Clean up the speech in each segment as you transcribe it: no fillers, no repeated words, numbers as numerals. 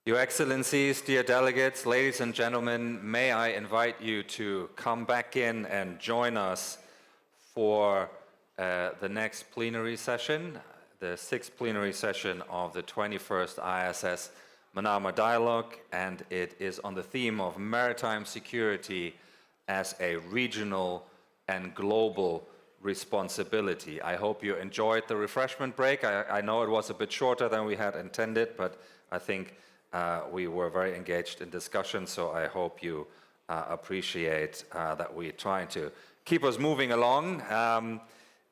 Your Excellencies, dear delegates, ladies and gentlemen, may I invite you to come back in and join us for the next plenary session, the 6th plenary session of the 21st IISS Manama Dialogue, and it is on the theme of maritime security as a regional and global responsibility. I hope you enjoyed the refreshment break. I know it was a bit shorter than we had intended, but I think we were very engaged in discussion, so I hope you appreciate that we're trying to keep us moving along.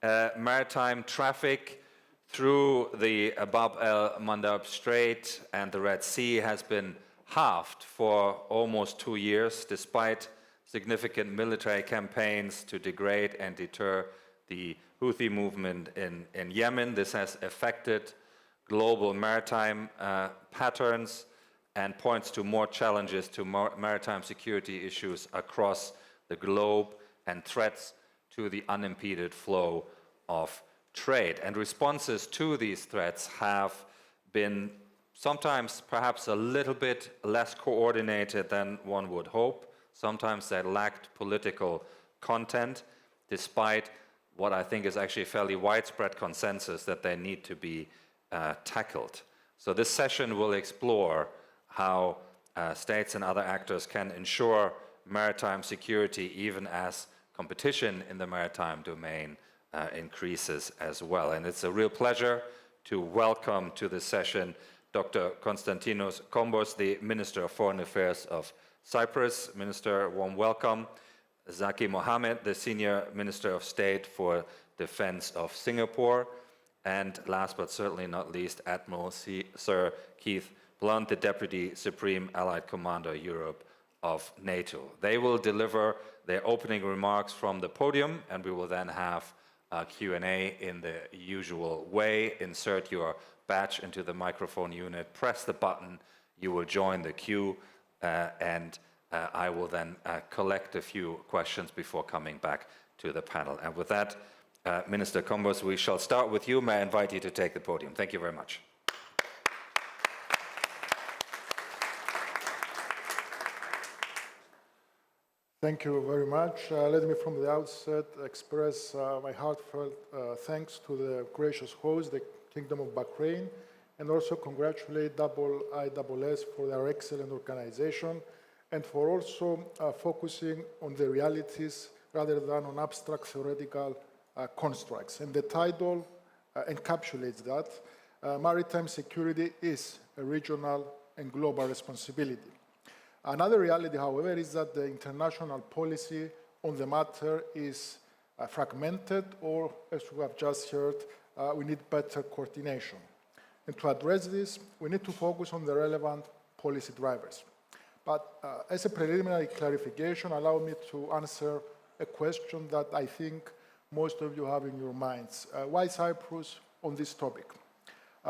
Maritime traffic through the Bab el-Mandeb Strait and the Red Sea has been halved for almost 2 years, despite significant military campaigns to degrade and deter the Houthi movement in Yemen. This has affected global maritime patterns and points to more challenges to maritime security issues across the globe and threats to the unimpeded flow of trade. And responses to these threats have been sometimes perhaps a little bit less coordinated than one would hope. Sometimes they lacked political content, despite what I think is actually a fairly widespread consensus that they need to be tackled. So this session will explore how states and other actors can ensure maritime security even as competition in the maritime domain increases as well. And it's a real pleasure to welcome to this session Dr. Konstantinos Kombos, the Minister of Foreign Affairs of Cyprus. Minister, warm welcome. Zaki Mohammed, the Senior Minister of State for Defense of Singapore. And last but certainly not least, Admiral Sir Keith Blunt, the Deputy Supreme Allied Commander Europe of NATO. They will deliver their opening remarks from the podium, and we will then have a Q&A in the usual way. Insert your badge into the microphone unit, press the button, you will join the queue, and I will then collect a few questions before coming back to the panel. And with that, Minister Kombos, we shall start with you. May I invite you to take the podium. Thank you very much. Thank you very much. Let me from the outset express my heartfelt thanks to the gracious host, the Kingdom of Bahrain, and also congratulate IISS for their excellent organization and for also focusing on the realities rather than on abstract theoretical constructs. And the title encapsulates that. Maritime security is a regional and global responsibility. Another reality, however, is that the international policy on the matter is fragmented, or as we have just heard, we need better coordination. And to address this, we need to focus on the relevant policy drivers. But as a preliminary clarification, allow me to answer a question that I think most of you have in your minds. Why Cyprus on this topic?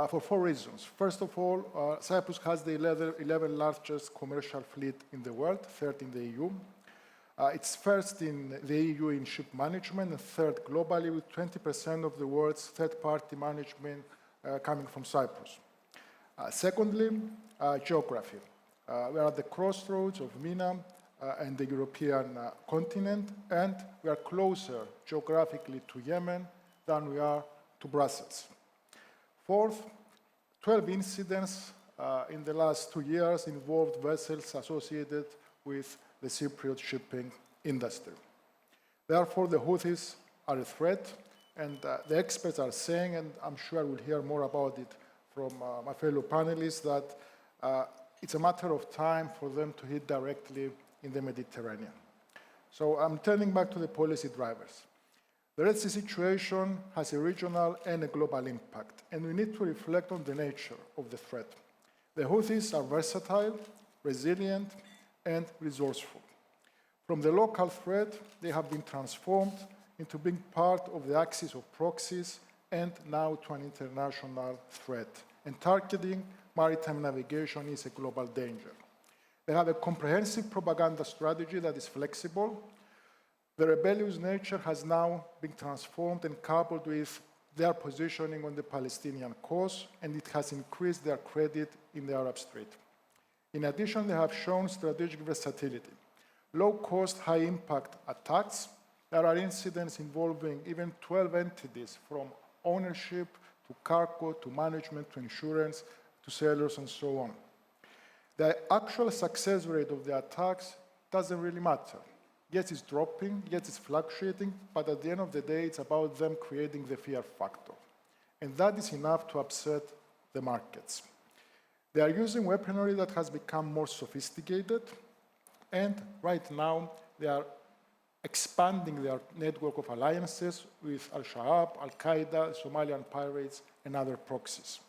For 4 reasons. First of all, Cyprus has the 11th largest commercial fleet in the world, 3rd in the EU. It's first in the EU in ship management and 3rd globally, with 20% of the world's third-party management coming from Cyprus. Secondly, geography. We are at the crossroads of MENA and the European continent, and we are closer geographically to Yemen than we are to Brussels. Fourth, 12 incidents in the last 2 years involved vessels associated with the Cypriot shipping industry. Therefore, the Houthis are a threat, and the experts are saying, and I'm sure we'll hear more about it from my fellow panelists, that it's a matter of time for them to hit directly in the Mediterranean. So I'm turning back to the policy drivers. The Red Sea situation has a regional and a global impact, and we need to reflect on the nature of the threat. The Houthis are versatile, resilient, and resourceful. From the local threat, they have been transformed into being part of the axis of proxies and now to an international threat. And targeting maritime navigation is a global danger. They have a comprehensive propaganda strategy that is flexible. The rebellious nature has now been transformed and coupled with their positioning on the Palestinian cause, and it has increased their credit in the Arab Strait. In addition, they have shown strategic versatility. Low-cost, high-impact attacks. There are incidents involving even 12 entities, from ownership to cargo to management to insurance to sailors and so on. The actual success rate of the attacks doesn't really matter. Yes, it's dropping, yes, it's fluctuating, but at the end of the day, it's about them creating the fear factor. And that is enough to upset the markets. They are using weaponry that has become more sophisticated, and right now, they are expanding their network of alliances with Al-Shabaab, Al-Qaeda, Somalian pirates, and other proxies.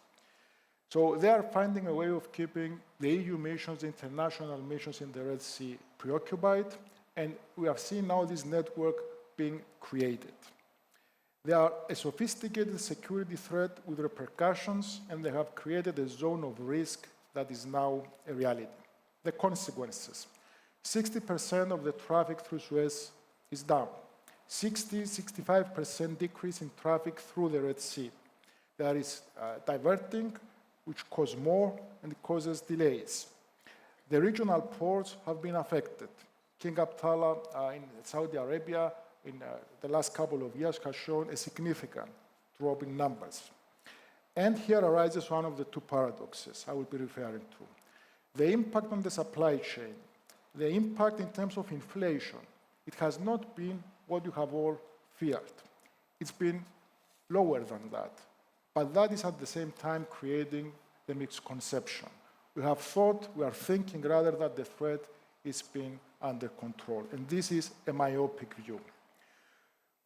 So they are finding a way of keeping the EU missions, international missions in the Red Sea preoccupied, and we have seen now this network being created. They are a sophisticated security threat with repercussions, and they have created a zone of risk that is now a reality. The consequences: 60% of the traffic through Suez is down. 65% decrease in traffic through the Red Sea. There is diverting, which causes more and causes delays. The regional ports have been affected. King Abdullah in Saudi Arabia in the last couple of years has shown a significant drop in numbers. And here arises one of the two paradoxes I will be referring to. The impact on the supply chain, the impact in terms of inflation, it has not been what you have all feared. It's been lower than that. But that is at the same time creating the misconception. We have thought, we are thinking rather that the threat is being under control. And this is a myopic view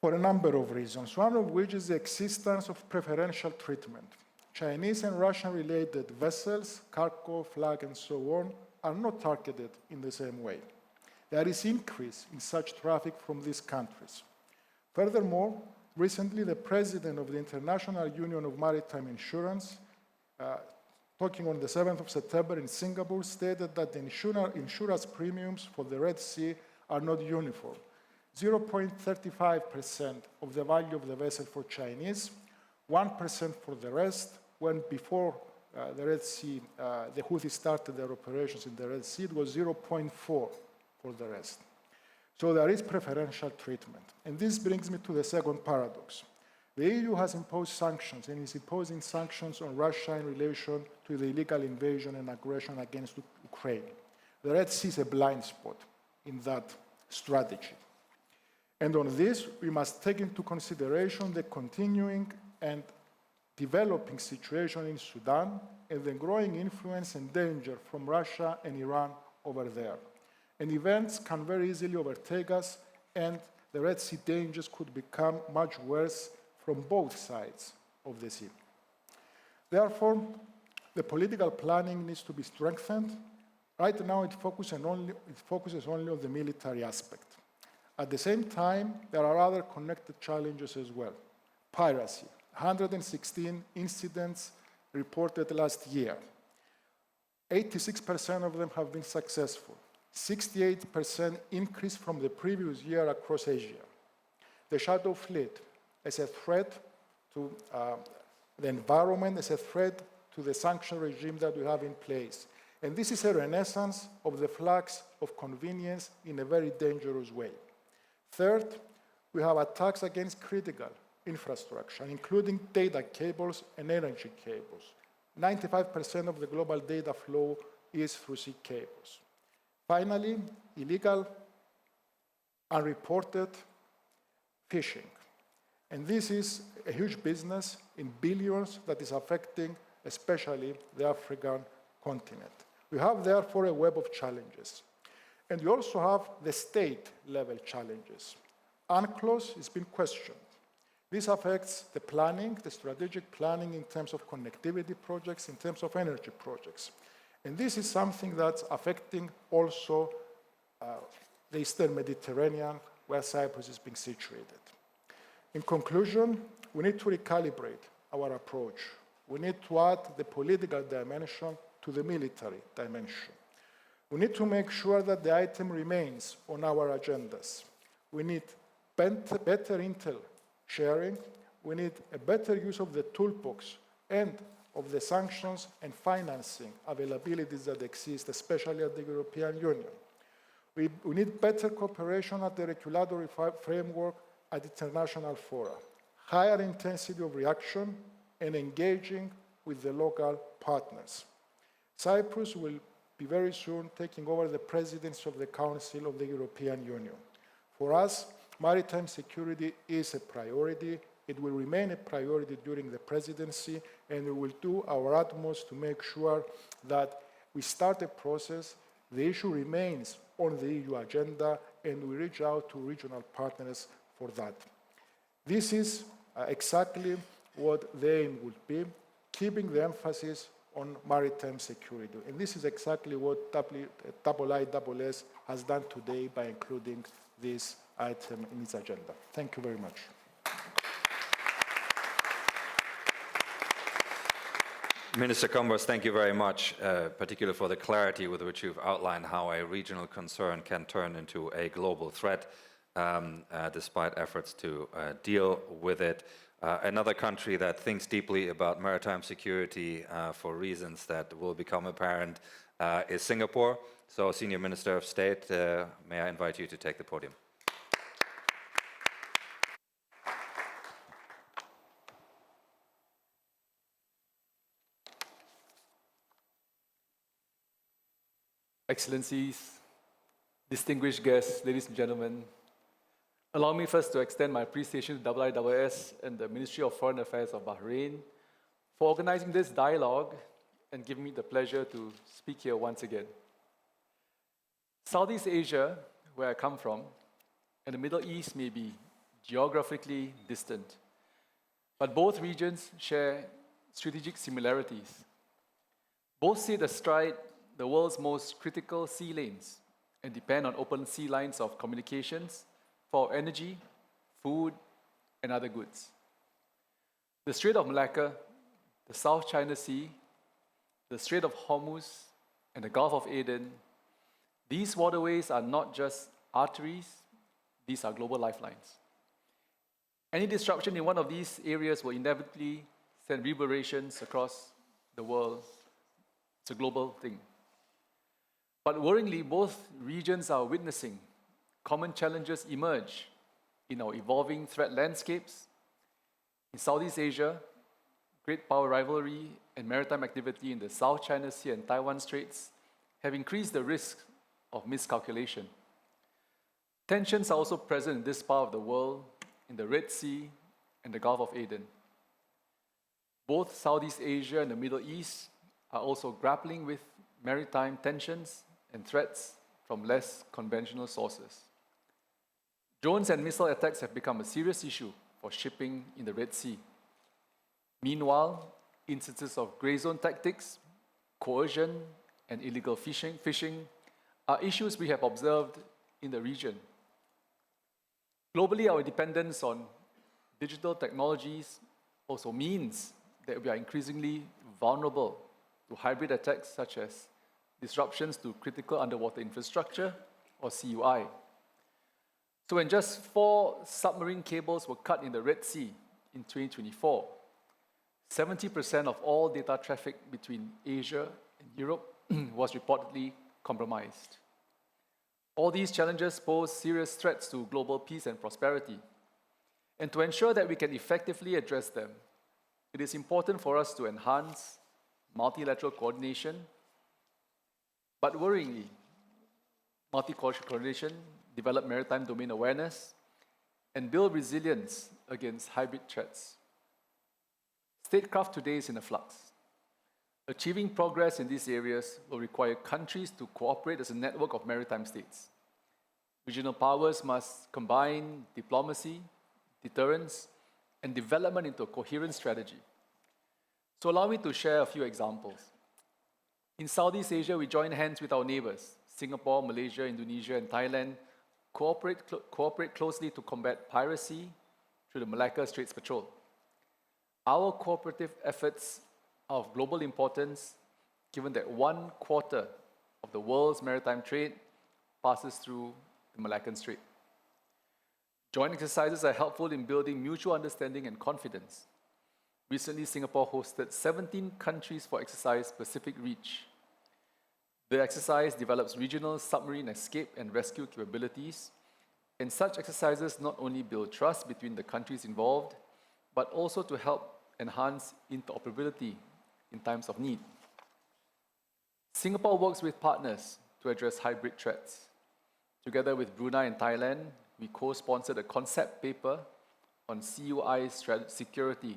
for a number of reasons, one of which is the existence of preferential treatment. Chinese and Russian-related vessels, cargo, flag, and so on, are not targeted in the same way. There is increase in such traffic from these countries. Furthermore, recently the president of the International Union of Maritime Insurance, talking on the 7th of September in Singapore, stated that the insurance premiums for the Red Sea are not uniform. 0.35% of the value of the vessel for Chinese, 1% for the rest, when before the Red Sea, the Houthi started their operations in the Red Sea, it was 0.4 for the rest. So there is preferential treatment. And this brings me to the second paradox. The EU has imposed sanctions and is imposing sanctions on Russia in relation to the illegal invasion and aggression against Ukraine. The Red Sea is a blind spot in that strategy. And on this, we must take into consideration the continuing and developing situation in Sudan and the growing influence and danger from Russia and Iran over there. And events can very easily overtake us, and the Red Sea dangers could become much worse from both sides of the sea. Therefore, the political planning needs to be strengthened. Right now, it focuses only on the military aspect. At the same time, there are other connected challenges as well. Piracy, 116 incidents reported last year. 86% of them have been successful. 68% increase from the previous year across Asia. The shadow fleet as a threat to the environment, as a threat to the sanction regime that we have in place. And this is a renaissance of the flags of convenience in a very dangerous way. Third, we have attacks against critical infrastructure, including data cables and energy cables. 95% of the global data flow is through sea cables. Finally, illegal, unreported fishing. And this is a huge business in billions that is affecting especially the African continent. We have therefore a web of challenges. And we also have the state-level challenges. UNCLOS has been questioned. This affects the planning, the strategic planning in terms of connectivity projects, in terms of energy projects. And this is something that's affecting also the Eastern Mediterranean, where Cyprus is being situated. In conclusion, we need to recalibrate our approach. We need to add the political dimension to the military dimension. We need to make sure that the item remains on our agendas. We need better intel sharing. We need a better use of the toolbox and of the sanctions and financing availabilities that exist, especially at the European Union. We need better cooperation at the regulatory framework at international fora, higher intensity of reaction, and engaging with the local partners. Cyprus will be very soon taking over the presidency of the Council of the European Union. For us, maritime security is a priority. It will remain a priority during the presidency, and we will do our utmost to make sure that we start a process. The issue remains on the EU agenda, and we reach out to regional partners for that. This is exactly what the aim would be, keeping the emphasis on maritime security. And this is exactly what IISS has done today by including this item in its agenda. Thank you very much. Minister Combers, thank you very much, particularly for the clarity with which you've outlined how a regional concern can turn into a global threat, despite efforts to deal with it. Another country that thinks deeply about maritime security for reasons that will become apparent is Singapore. So, Senior Minister of State, may I invite you to take the podium. Excellencies, distinguished guests, ladies and gentlemen, allow me first to extend my appreciation to IISS and the Ministry of Foreign Affairs of Bahrain for organizing this dialogue and giving me the pleasure to speak here once again. Southeast Asia, where I come from, and the Middle East may be geographically distant, but both regions share strategic similarities. Both sit astride the world's most critical sea lanes and depend on open sea lines of communications for energy, food, and other goods. The Strait of Malacca, the South China Sea, the Strait of Hormuz, and the Gulf of Aden, these waterways are not just arteries, these are global lifelines. Any disruption in one of these areas will inevitably send reverberations across the world. It's a global thing. But worryingly, both regions are witnessing common challenges emerge in our evolving threat landscapes. In Southeast Asia, great power rivalry and maritime activity in the South China Sea and Taiwan Straits have increased the risk of miscalculation. Tensions are also present in this part of the world, in the Red Sea and the Gulf of Aden. Both Southeast Asia and the Middle East are also grappling with maritime tensions and threats from less conventional sources. Drones and missile attacks have become a serious issue for shipping in the Red Sea. Meanwhile, instances of grey zone tactics, coercion, and illegal fishing are issues we have observed in the region. Globally, our dependence on digital technologies also means that we are increasingly vulnerable to hybrid attacks such as disruptions to critical underwater infrastructure, or CUI. So when just 4 submarine cables were cut in the Red Sea in 2024, 70% of all data traffic between Asia and Europe was reportedly compromised. All these challenges pose serious threats to global peace and prosperity. And to ensure that we can effectively address them, it is important for us to enhance multilateral coordination. But worryingly, multilateral coordination, develop maritime domain awareness, and build resilience against hybrid threats. Statecraft today is in a flux. Achieving progress in these areas will require countries to cooperate as a network of maritime states. Regional powers must combine diplomacy, deterrence, and development into a coherent strategy. So allow me to share a few examples. In Southeast Asia, we join hands with our neighbors, Singapore, Malaysia, Indonesia, and Thailand, cooperate closely to combat piracy through the Malacca Straits Patrol. Our cooperative efforts are of global importance, given that 1/4 of the world's maritime trade passes through the Malaccan Strait. Joint exercises are helpful in building mutual understanding and confidence. Recently, Singapore hosted 17 countries for exercise Pacific Reach. The exercise develops regional submarine escape and rescue capabilities, and such exercises not only build trust between the countries involved, but also to help enhance interoperability in times of need. Singapore works with partners to address hybrid threats. Together with Brunei and Thailand, we co-sponsored a concept paper on CUI security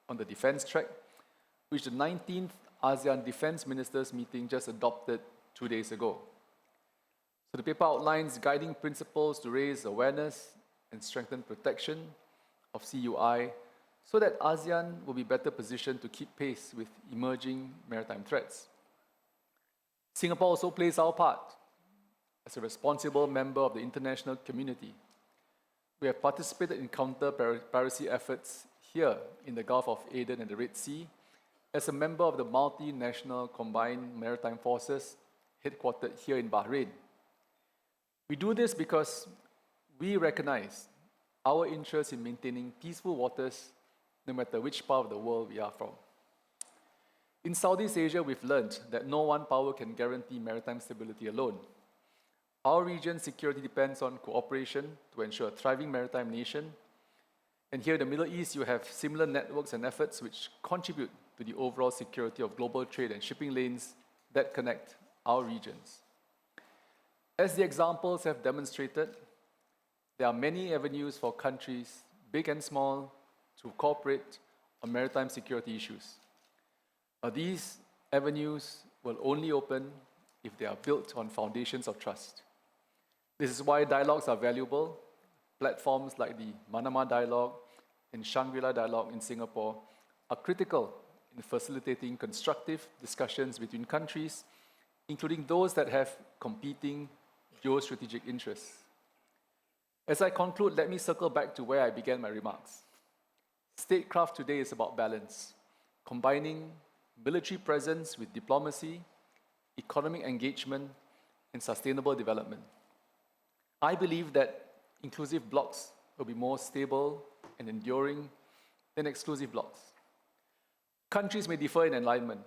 on the defense track, which the 19th ASEAN Defense Ministers meeting just adopted 2 days ago. So the paper outlines guiding principles to raise awareness and strengthen protection of CUI so that ASEAN will be better positioned to keep pace with emerging maritime threats. Singapore also plays our part as a responsible member of the international community. We have participated in counter-piracy efforts here in the Gulf of Aden and the Red Sea as a member of the multinational combined maritime forces headquartered here in Bahrain. We do this because we recognize our interest in maintaining peaceful waters no matter which part of the world we are from. In Southeast Asia, we've learned that no one power can guarantee maritime stability alone. Our region's security depends on cooperation to ensure a thriving maritime nation. And here in the Middle East, you have similar networks and efforts which contribute to the overall security of global trade and shipping lanes that connect our regions. As the examples have demonstrated, there are many avenues for countries, big and small, to cooperate on maritime security issues. But these avenues will only open if they are built on foundations of trust. This is why dialogues are valuable. Platforms like the Manama Dialogue and Shangri-La Dialogue in Singapore are critical in facilitating constructive discussions between countries, including those that have competing geostrategic interests. As I conclude, let me circle back to where I began my remarks. Statecraft today is about balance, combining military presence with diplomacy, economic engagement, and sustainable development. I believe that inclusive blocs will be more stable and enduring than exclusive blocs. Countries may differ in alignment,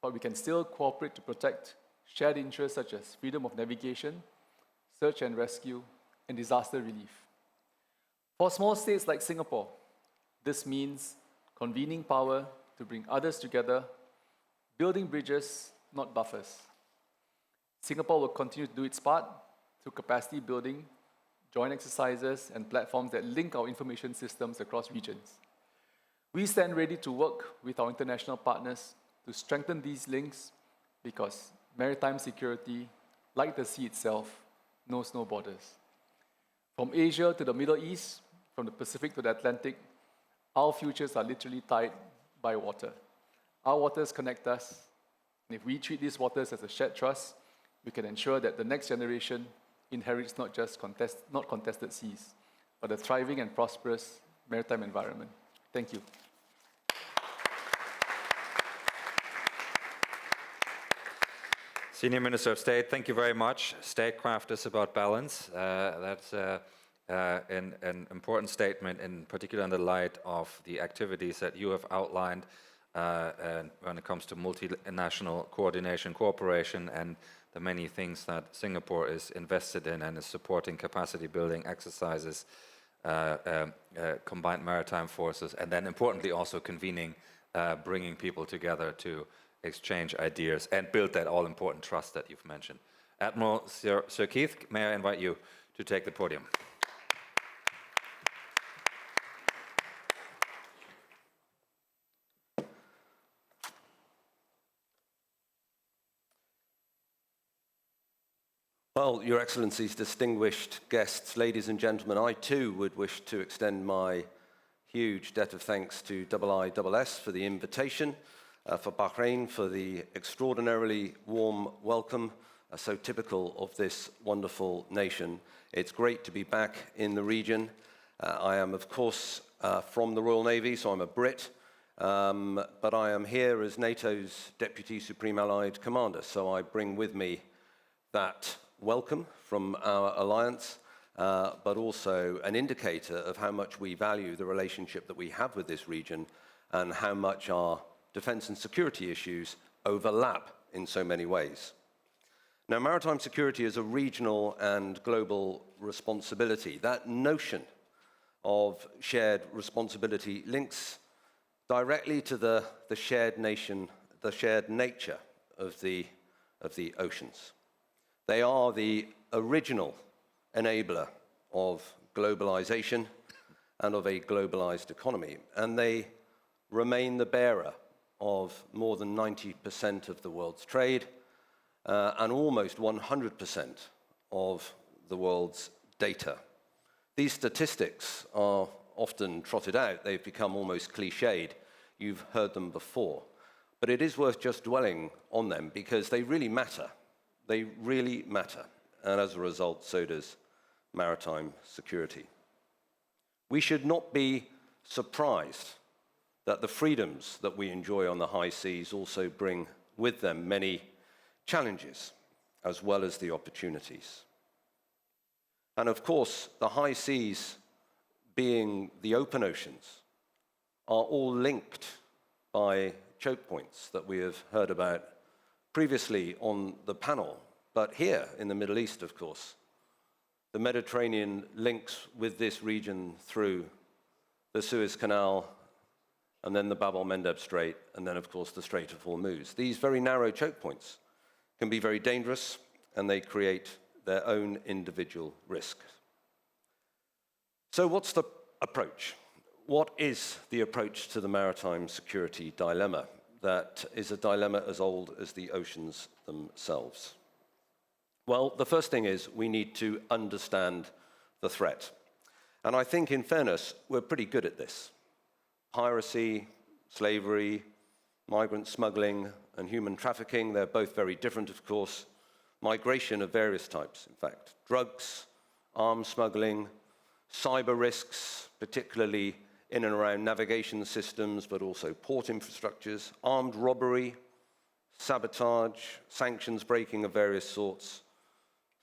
but we can still cooperate to protect shared interests such as freedom of navigation, search and rescue, and disaster relief. For small states like Singapore, this means convening power to bring others together, building bridges, not buffers. Singapore will continue to do its part through capacity building, joint exercises, and platforms that link our information systems across regions. We stand ready to work with our international partners to strengthen these links because maritime security, like the sea itself, knows no borders. From Asia to the Middle East, from the Pacific to the Atlantic, our futures are literally tied by water. Our waters connect us, and if we treat these waters as a shared trust, we can ensure that the next generation inherits not just contested seas, but a thriving and prosperous maritime environment. Thank you. Senior Minister of State, thank you very much. Statecraft is about balance. That's an important statement, in particular in the light of the activities that you have outlined and when it comes to multinational coordination, cooperation, and the many things that Singapore is invested in and is supporting capacity building exercises, combined maritime forces, and then importantly also convening, bringing people together to exchange ideas and build that all-important trust that you've mentioned. Admiral Sir Keith, may I invite you to take the podium. Well, Your Excellencies, distinguished guests, ladies and gentlemen, I too would wish to extend my huge debt of thanks to IISS for the invitation, for Bahrain for the extraordinarily warm welcome, so typical of this wonderful nation. It's great to be back in the region. I am, of course, from the Royal Navy, so I'm a Brit, but I am here as NATO's Deputy Supreme Allied Commander, so I bring with me that welcome from our alliance, but also an indicator of how much we value the relationship that we have with this region and how much our defense and security issues overlap in so many ways. Now, maritime security is a regional and global responsibility. That notion of shared responsibility links directly to the shared nature of the oceans. They are the original enabler of globalization and of a globalized economy, and they remain the bearer of more than 90% of the world's trade and almost 100% of the world's data. These statistics are often trotted out. They've become almost cliched. You've heard them before. But it is worth just dwelling on them because they really matter. They really matter. And as a result, so does maritime security. We should not be surprised that the freedoms that we enjoy on the high seas also bring with them many challenges as well as the opportunities. And of course, the high seas, being the open oceans, are all linked by choke points that we have heard about previously on the panel. But here in the Middle East, of course, the Mediterranean links with this region through the Suez Canal, and then the el-Mandeb Strait, and then, of course, the Strait of Hormuz. These very narrow choke points can be very dangerous, and they create their own individual risks. So what's the approach? What is the approach to the maritime security dilemma that is a dilemma as old as the oceans themselves? Well, the first thing is we need to understand the threat. And I think, in fairness, we're pretty good at this. Piracy, slavery, migrant smuggling, and human trafficking, they're both very different, of course. Migration of various types, in fact. Drugs, arms smuggling, cyber risks, particularly in and around navigation systems, but also port infrastructures, armed robbery, sabotage, sanctions breaking of various sorts,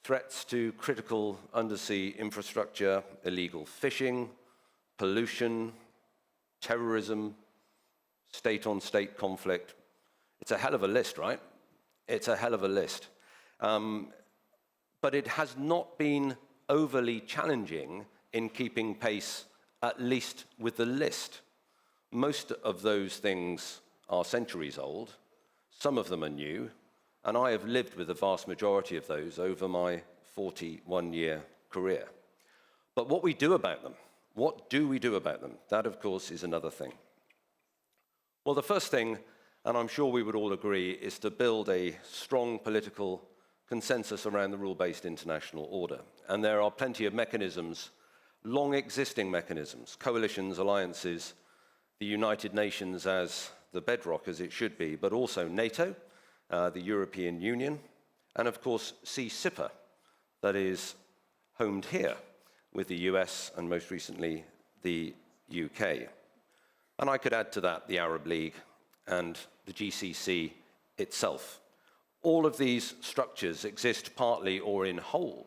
threats to critical undersea infrastructure, illegal fishing, pollution, terrorism, state-on-state conflict. It's a hell of a list, right? It's a hell of a list. But it has not been overly challenging in keeping pace, at least with the list. Most of those things are centuries old. Some of them are new. And I have lived with the vast majority of those over my 41-year career. But what we do about them, what do we do about them? That, of course, is another thing. Well, the first thing, and I'm sure we would all agree, is to build a strong political consensus around the rule-based international order. And there are plenty of mechanisms, long-existing mechanisms, coalitions, alliances, the United Nations as the bedrock, as it should be, but also NATO, the European Union, and of course CCIPA, that is homed here with the US and most recently the UK. And I could add to that the Arab League and the GCC itself. All of these structures exist partly or in whole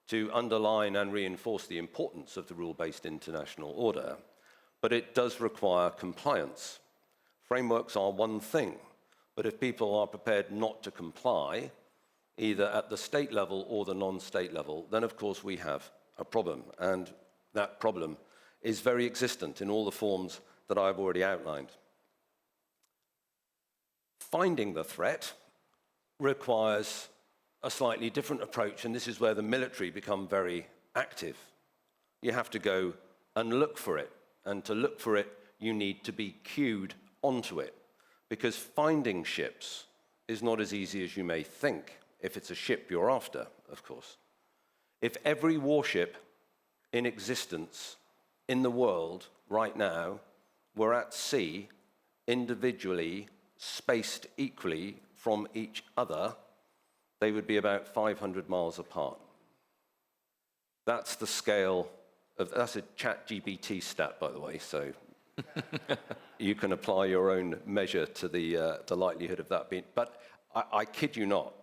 to underline and reinforce the importance of the rule-based international order, but it does require compliance. Frameworks are one thing, but if people are prepared not to comply, either at the state level or the non-state level, then of course we have a problem. And that problem is very existent in all the forms that I've already outlined. Finding the threat requires a slightly different approach, and this is where the military become very active. You have to go and look for it, and to look for it, you need to be cued onto it. Because finding ships is not as easy as you may think, if it's a ship you're after, of course. If every warship in existence in the world right now were at sea, individually, spaced equally from each other, they would be about 500 miles apart. That's the scale of, that's a ChatGPT stat, by the way, so you can apply your own measure to the likelihood of that being, but I kid you not,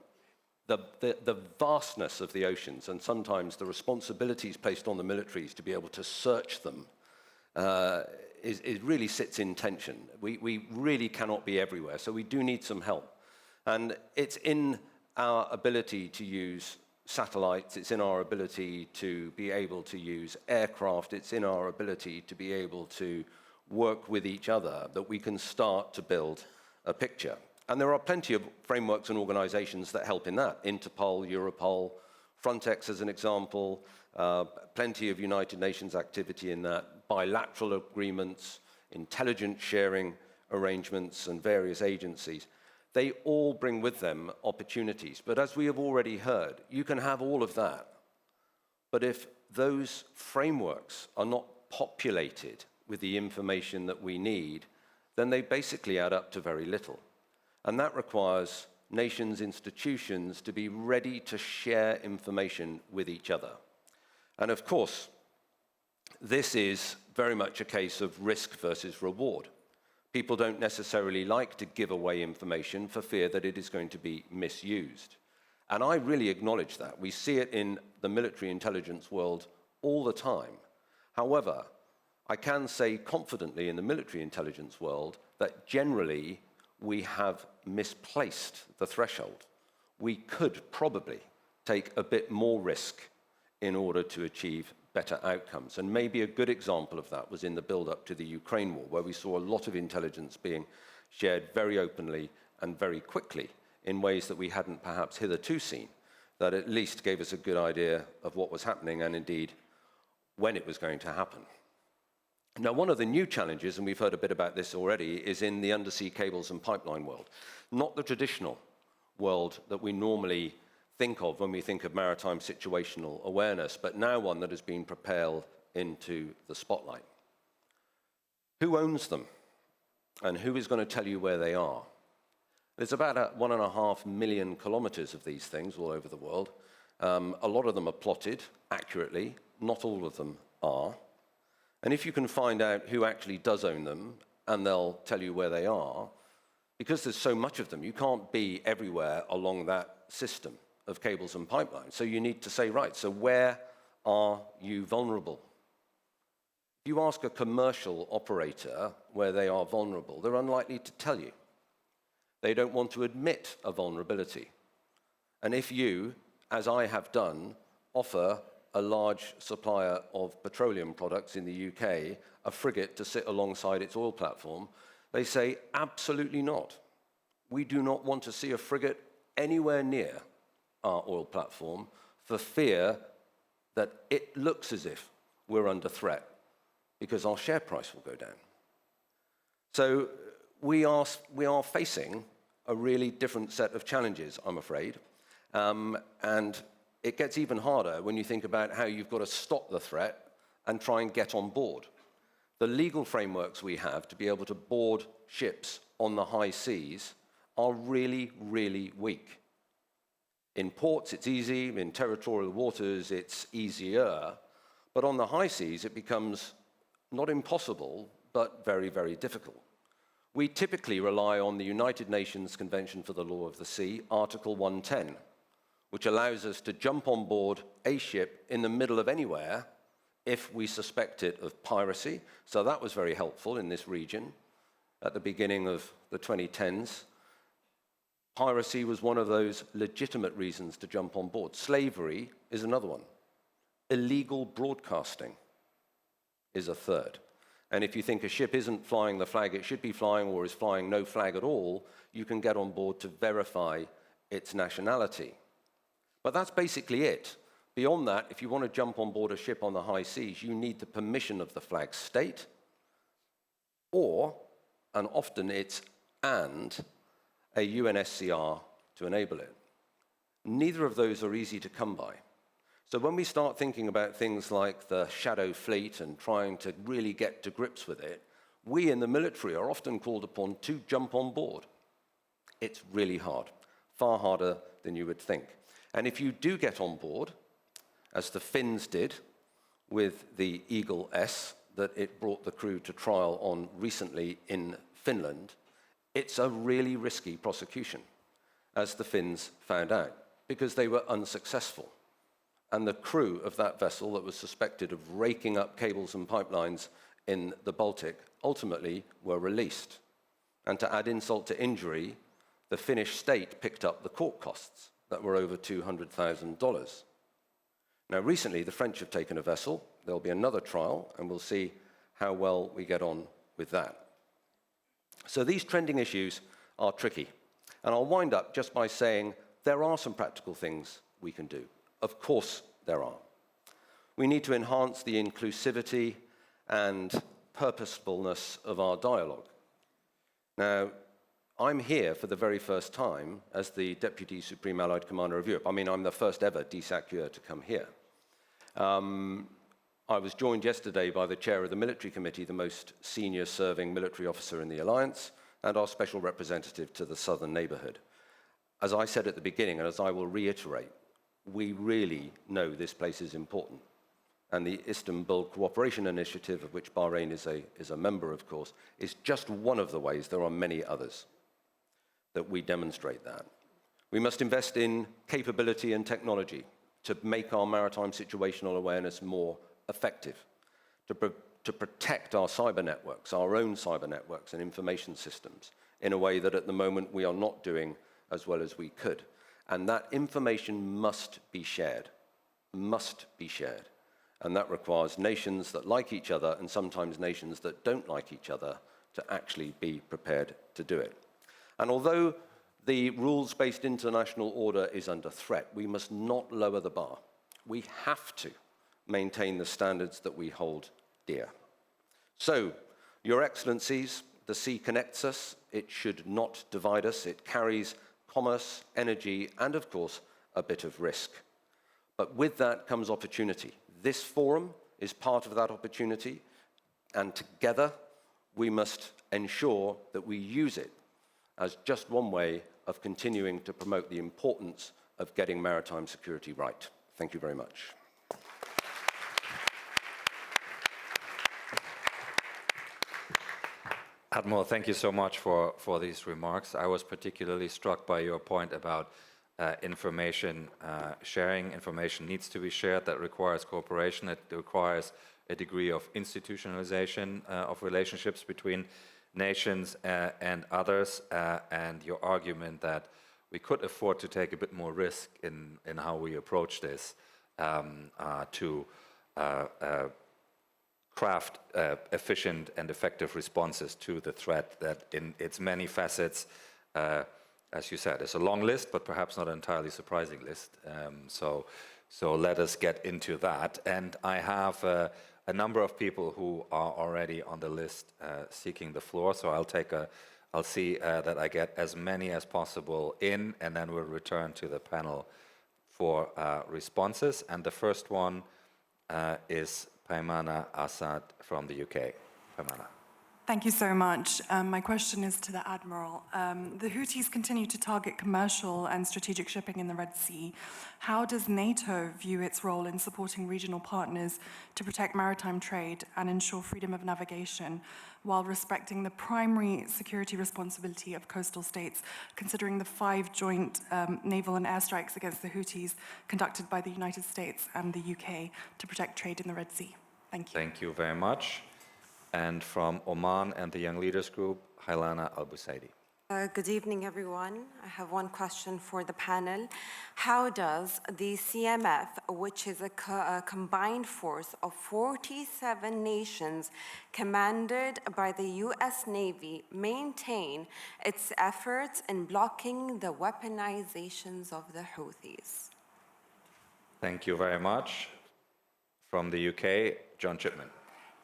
the vastness of the oceans and sometimes the responsibilities placed on the militaries to be able to search them it really sits in tension. We really cannot be everywhere, so we do need some help. And it's in our ability to use satellites, it's in our ability to be able to use aircraft, it's in our ability to be able to work with each other that we can start to build a picture. And there are plenty of frameworks and organizations that help in that. Interpol, Europol, Frontex as an example, plenty of United Nations activity in that, bilateral agreements, intelligence sharing arrangements, and various agencies. They all bring with them opportunities. But as we have already heard, you can have all of that. But if those frameworks are not populated with the information that we need, then they basically add up to very little. And that requires nations, institutions to be ready to share information with each other. And of course, this is very much a case of risk versus reward. People don't necessarily like to give away information for fear that it is going to be misused. And I really acknowledge that. We see it in the military intelligence world all the time. However, I can say confidently in the military intelligence world that generally we have misplaced the threshold. We could probably take a bit more risk in order to achieve better outcomes. And maybe a good example of that was in the build-up to the Ukraine war, where we saw a lot of intelligence being shared very openly and very quickly in ways that we hadn't perhaps hitherto seen, that at least gave us a good idea of what was happening and indeed when it was going to happen. Now, one of the new challenges, and we've heard a bit about this already, is in the undersea cables and pipeline world. Not the traditional world that we normally think of when we think of maritime situational awareness, but now one that has been propelled into the spotlight. Who owns them? And who is going to tell you where they are? There's about 1.5 million kilometers of these things all over the world. A lot of them are plotted accurately. Not all of them are. And if you can find out who actually does own them, and they'll tell you where they are, because there's so much of them, you can't be everywhere along that system of cables and pipelines. So you need to say, right, so where are you vulnerable? If you ask a commercial operator where they are vulnerable, they're unlikely to tell you. They don't want to admit a vulnerability. And if you, as I have done, offer a large supplier of petroleum products in the UK a frigate to sit alongside its oil platform, they say, absolutely not. We do not want to see a frigate anywhere near our oil platform for fear that it looks as if we're under threat because our share price will go down. So we are facing a really different set of challenges, I'm afraid. And it gets even harder when you think about how you've got to stop the threat and try and get on board. The legal frameworks we have to be able to board ships on the high seas are really, really weak. In ports, it's easy. In territorial waters, it's easier. But on the high seas, it becomes not impossible, but very, very difficult. We typically rely on the United Nations Convention for the Law of the Sea, Article 110, which allows us to jump on board a ship in the middle of anywhere if we suspect it of piracy. So that was very helpful in this region at the beginning of the 2010s. Piracy was one of those legitimate reasons to jump on board. Slavery is another one. Illegal broadcasting is a third. And if you think a ship isn't flying the flag it should be flying or is flying no flag at all, you can get on board to verify its nationality. But that's basically it. Beyond that, if you want to jump on board a ship on the high seas, you need the permission of the flag state, or, and often it's and, a UNSCR to enable it. Neither of those are easy to come by. So when we start thinking about things like the shadow fleet and trying to really get to grips with it, we in the military are often called upon to jump on board. It's really hard, far harder than you would think. And if you do get on board, as the Finns did with the Eagle S that it brought the crew to trial on recently in Finland, it's a really risky prosecution, as the Finns found out, because they were unsuccessful. And the crew of that vessel that was suspected of raking up cables and pipelines in the Baltic ultimately were released. And to add insult to injury, the Finnish state picked up the court costs that were over $200,000. Now, recently, the French have taken a vessel. There'll be another trial, and we'll see how well we get on with that. So these trending issues are tricky. And I'll wind up just by saying there are some practical things we can do. Of course there are. We need to enhance the inclusivity and purposefulness of our dialogue. Now, I'm here for the very first time as the Deputy Supreme Allied Commander of Europe. I mean, I'm the first ever DSACUR to come here. I was joined yesterday by the chair of the military committee, the most senior serving military officer in the alliance, and our special representative to the southern neighborhood. As I said at the beginning, and as I will reiterate, we really know this place is important. And the Istanbul Cooperation Initiative, of which Bahrain is a member, of course, is just one of the ways. There are many others that we demonstrate that. We must invest in capability and technology to make our maritime situational awareness more effective, to protect our cyber networks, our own cyber networks and information systems in a way that at the moment we are not doing as well as we could. And that information must be shared, And that requires nations that like each other and sometimes nations that don't like each other to actually be prepared to do it. And although the rules-based international order is under threat, we must not lower the bar. We have to maintain the standards that we hold dear. So, Your Excellencies, the sea connects us. It should not divide us. It carries commerce, energy, and of course, a bit of risk. But with that comes opportunity. This forum is part of that opportunity, and together we must ensure that we use it as just one way of continuing to promote the importance of getting maritime security right. Thank you very much. Admiral, thank you so much for these remarks. I was particularly struck by your point about information sharing. Information needs to be shared. That requires cooperation. It requires a degree of institutionalization of relationships between nations and others. And your argument that we could afford to take a bit more risk in how we approach this to craft efficient and effective responses to the threat that in its many facets, as you said, is a long list, but perhaps not an entirely surprising list. So let us get into that. And I have a number of people who are already on the list seeking the floor. So I'll see that I get as many as possible in, and then we'll return to the panel for responses. And the first one is Paimana Assad from the UK. Paimana. Thank you so much. My question is to the Admiral. The Houthis continue to target commercial and strategic shipping in the Red Sea. How does NATO view its role in supporting regional partners to protect maritime trade and ensure freedom of navigation while respecting the primary security responsibility of coastal states, considering the 5 joint naval and airstrikes against the Houthis conducted by the United States and the UK to protect trade in the Red Sea? Thank you. Thank you very much. And from Oman and the Young Leaders Group, Hailana Al-Busaidi. Good evening, everyone. I have one question for the panel. How does the CMF, which is a combined force of 47 nations commanded by the US Navy, maintain its efforts in blocking the weaponizations of the Houthis? Thank you very much. From the UK, John Chipman.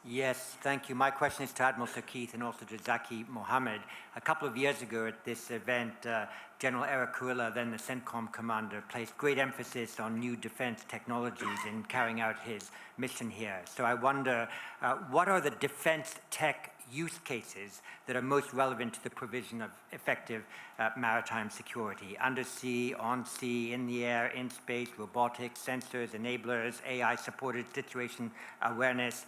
Yes, thank you. My question is to Admiral Sir Keith and also to Zaki Mohammed. A couple of years ago at this event, General Eric Kurilla, then the CENTCOM commander, placed great emphasis on new defense technologies in carrying out his mission here. So I wonder, what are the defense tech use cases that are most relevant to the provision of effective maritime security? Undersea, on sea, in the air, in space, robotics, sensors, enablers, AI-supported situation awareness.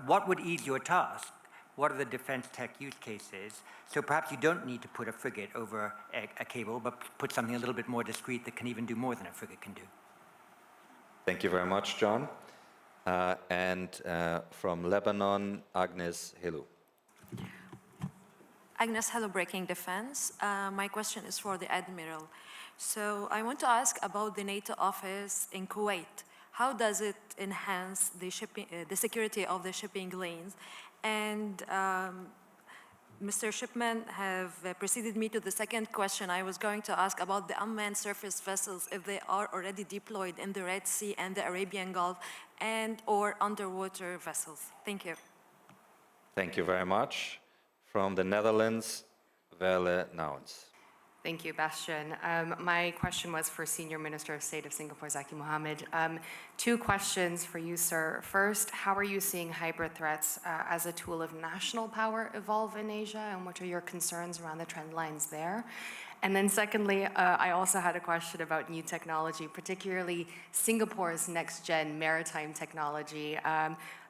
What would ease your task? What are the defense tech use cases? So perhaps you don't need to put a frigate over a cable, but put something a little bit more discreet that can even do more than a frigate can do. Thank you very much, John. And from Lebanon, Agnes Helou. Agnes, hello, Breaking Defense. My question is for the Admiral. So I want to ask about the NATO office in Kuwait. How does it enhance the the security of the shipping lanes? And Mr. Shipman have preceded me to the second question. I was going to ask about the unmanned surface vessels, if they are already deployed in the Red Sea and the Arabian Gulf, and or underwater vessels. Thank you. Thank you very much. From the Netherlands, Welle Nouwens. Thank you, Bastian. My question was for Senior Minister of State of Singapore, Zaki Mohammed. Two questions for you, sir. First, how are you seeing hybrid threats as a tool of national power evolve in Asia, and what are your concerns around the trend lines there? And then secondly, I also had a question about new technology, particularly Singapore's next-gen maritime technology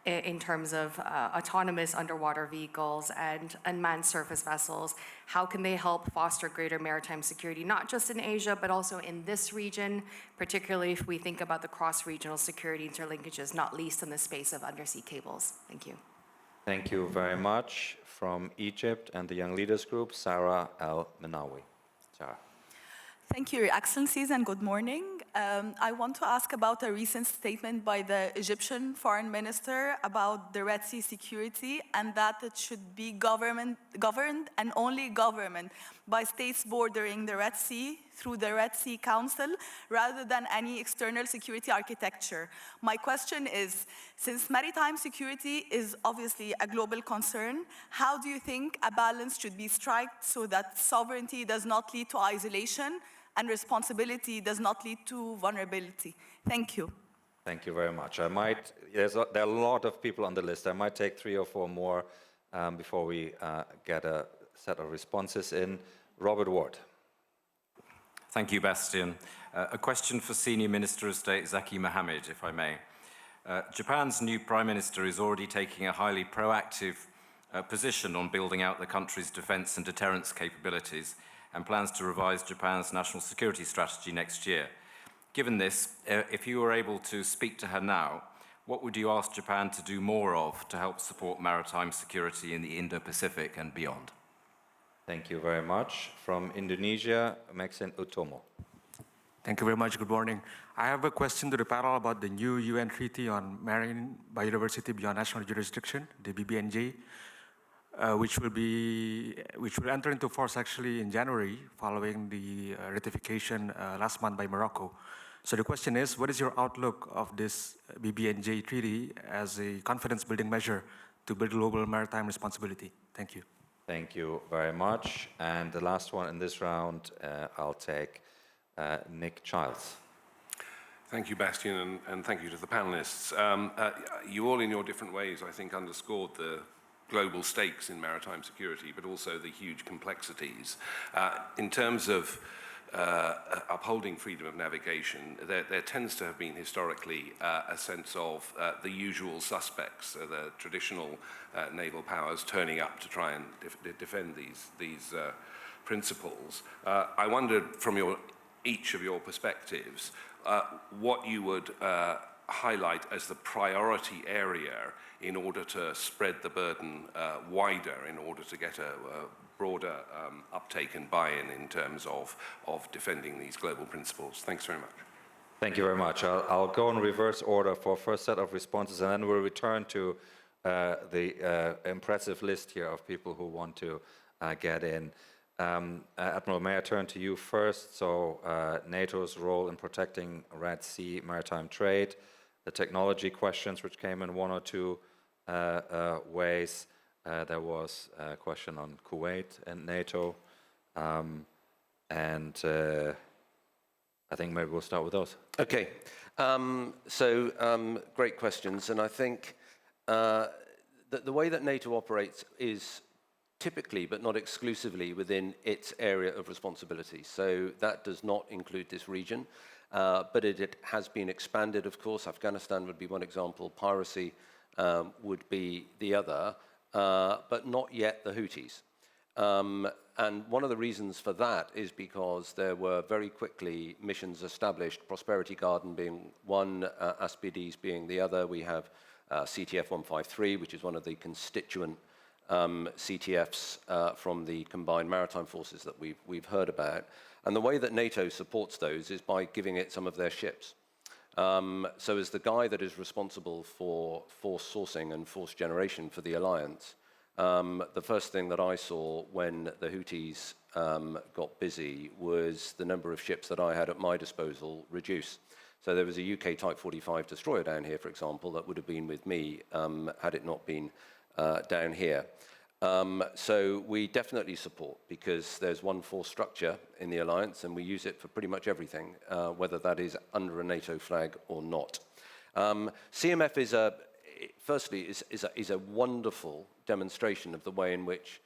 in terms of autonomous underwater vehicles and unmanned surface vessels. How can they help foster greater maritime security, not just in Asia, but also in this region, particularly if we think about the cross-regional security interlinkages, not least in the space of undersea cables? Thank you. Thank you very much. From Egypt and the Young Leaders Group, Sarah El-Menawi. Sarah. Thank you, Your Excellencies, and good morning. I want to ask about a recent statement by the Egyptian Foreign Minister about the Red Sea security, and that it should be governed and only governed by states bordering the Red Sea through the Red Sea Council, rather than any external security architecture. My question is, since maritime security is obviously a global concern, how do you think a balance should be struck so that sovereignty does not lead to isolation and responsibility does not lead to vulnerability? Thank you. Thank you very much. There are a lot of people on the list. I might take 3 or 4 more before we get a set of responses in. Robert Ward. Thank you, Bastian. A question for Senior Minister of State Zaki Mohammed, if I may. Japan's new Prime Minister is already taking a highly proactive position on building out the country's defense and deterrence capabilities, and plans to revise Japan's national security strategy next year. Given this, if you were able to speak to her now, what would you ask Japan to do more of to help support maritime security in the Indo-Pacific and beyond? Thank you very much. From Indonesia, Maxine Utomo. Thank you very much. Good morning. I have a question to the panel about the new UN Treaty on Marine Biodiversity Beyond National Jurisdiction, the BBNJ. Which will enter into force actually in January following the ratification last month by Morocco. So the question is, what is your outlook of this BBNJ treaty as a confidence-building measure to build global maritime responsibility? Thank you. Thank you very much. And the last one in this round, I'll take Nick Childs. Thank you, Bastian, and thank you to the panelists. You all in your different ways, I think, underscored the global stakes in maritime security, but also the huge complexities. In terms of upholding freedom of navigation, there tends to have been historically a sense of the usual suspects, the traditional naval powers turning up to try and defend these principles. I wondered from each of your perspectives what you would highlight as the priority area in order to spread the burden wider, in order to get a broader uptake and buy-in in terms of defending these global principles. Thanks very much. Thank you very much. I'll go in reverse order for first set of responses, and then we'll return to the impressive list here of people who want to get in. Admiral, may I turn to you first? So NATO's role in protecting Red Sea maritime trade, the technology questions which came in 1 or 2 ways. There was a question on Kuwait and NATO. And I think maybe we'll start with those. Okay. Great questions. And I think that the way that NATO operates is typically, but not exclusively, within its area of responsibility. So that does not include this region. But it has been expanded, of course. Afghanistan would be one example. Piracy would be the other, but not yet the Houthis. And one of the reasons for that is because there were very quickly missions established, Prosperity Garden being one, Aspides being the other. We have CTF 153, which is one of the constituent CTFs from the combined maritime forces that we've heard about. And the way that NATO supports those is by giving it some of their ships. So as the guy that is responsible for force sourcing and force generation for the alliance, the first thing that I saw when the Houthis got busy was the number of ships that I had at my disposal reduce. So there was a UK Type 45 destroyer down here, for example, that would have been with me had it not been down here. So we definitely support, because there's one force structure in the alliance and we use it for pretty much everything, whether that is under a NATO flag or not. CMF is firstly a wonderful demonstration of the way in which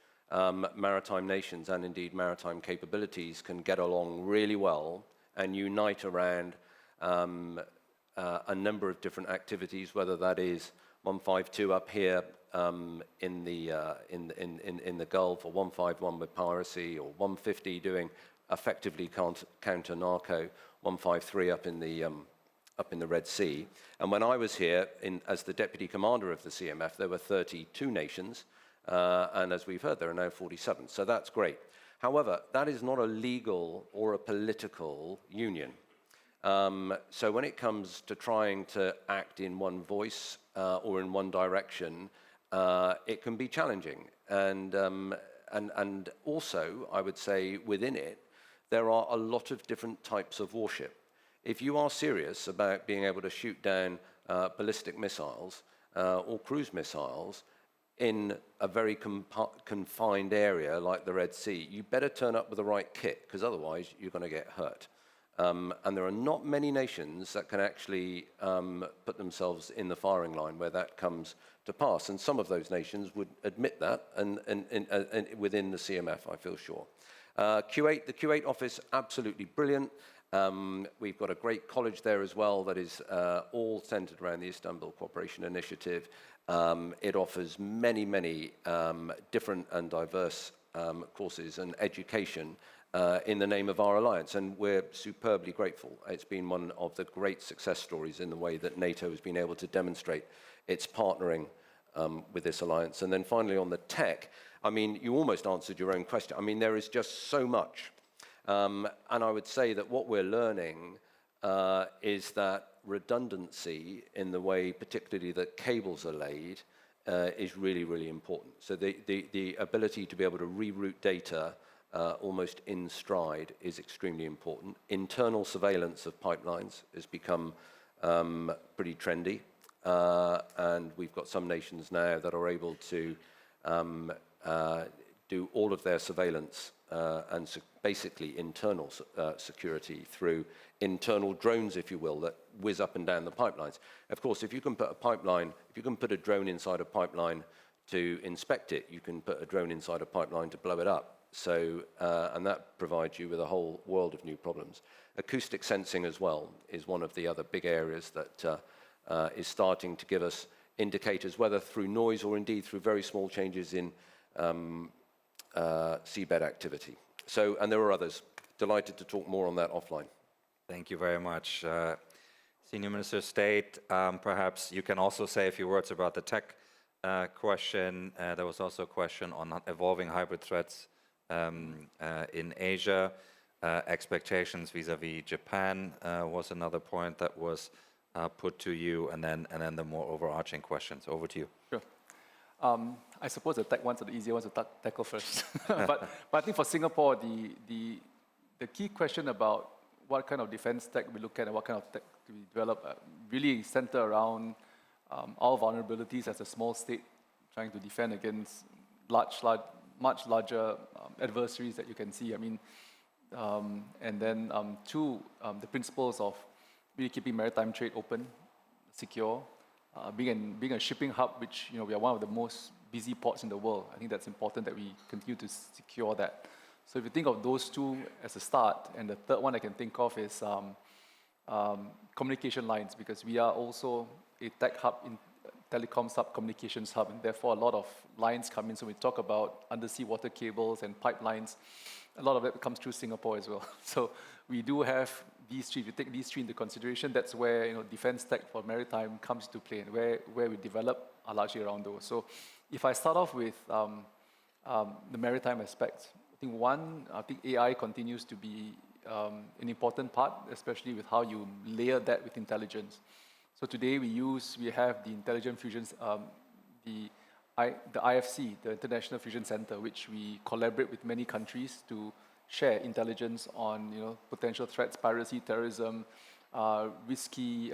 maritime nations and indeed maritime capabilities can get along really well and unite around a number of different activities, whether that is 152 up here in the Gulf, or 151 with piracy, or 150 doing effectively counter narco, 153 up in the Red Sea. And when I was here as the deputy commander of the CMF, there were 32 nations, and as we've heard, there are now 47. So that's great. However, that is not a legal or a political union. So when it comes to trying to act in one voice or in one direction, it can be challenging. And also, I would say, within it, there are a lot of different types of warship. If you are serious about being able to shoot down ballistic missiles or cruise missiles in a very confined area like the Red Sea, you better turn up with the right kit, because otherwise you're going to get hurt. And there are not many nations that can actually put themselves in the firing line where that comes to pass. And some of those nations would admit that and within the CMF, I feel sure. Kuwait, the Kuwait office, absolutely brilliant. We've got a great college there as well that is all centered around the Istanbul Cooperation Initiative. It offers many, many different and diverse courses and education in the name of our alliance, and we're superbly grateful. It's been one of the great success stories in the way that NATO has been able to demonstrate its partnering with this alliance. And then finally on the tech, I mean, you almost answered your own question. I mean, there is just so much. And I would say that what we're learning is that redundancy in the way particularly that cables are laid is really, really important. So the ability to be able to reroute data almost in stride is extremely important. Internal surveillance of pipelines has become pretty trendy, and we've got some nations now that are able to do all of their surveillance and basically internal security through internal drones, if you will, that whiz up and down the pipelines. Of course, if you can put a drone inside a pipeline to inspect it, you can put a drone inside a pipeline to blow it up. So, and that provides you with a whole world of new problems. Acoustic sensing as well is one of the other big areas that is starting to give us indicators, whether through noise or indeed through very small changes in seabed activity. So, and there are others. Delighted to talk more on that offline. Thank you very much. Senior Minister of State, perhaps you can also say a few words about the tech question. There was also a question on evolving hybrid threats in Asia. Expectations vis-a-vis Japan was another point that was put to you, and then the more overarching questions. Over to you. Sure. I suppose the tech ones are the easier ones to tackle first. but I think for Singapore, the key question about what kind of defense tech we look at and what kind of tech we develop really center around our vulnerabilities as a small state trying to defend against much larger adversaries that you can see. I mean, and then two, the principles of really keeping maritime trade open, secure, being a shipping hub, which we are one of the most busy ports in the world. I think that's important that we continue to secure that. So if you think of those two as a start, and the third one I can think of is communication lines, because we are also a tech hub telecoms hub, communications hub, and therefore a lot of lines come in. So we talk about undersea water cables and pipelines. A lot of it comes through Singapore as well. So we do have these three. If you take these three into consideration, that's where defense tech for maritime comes to play, and where we develop are largely around those. So if I start off with the maritime aspects, I think AI continues to be an important part, especially with how you layer that with intelligence. So today we have the Intelligent Fusions, the IFC, the International Fusion Center, which we collaborate with many countries to share intelligence on potential threats, piracy, terrorism, risky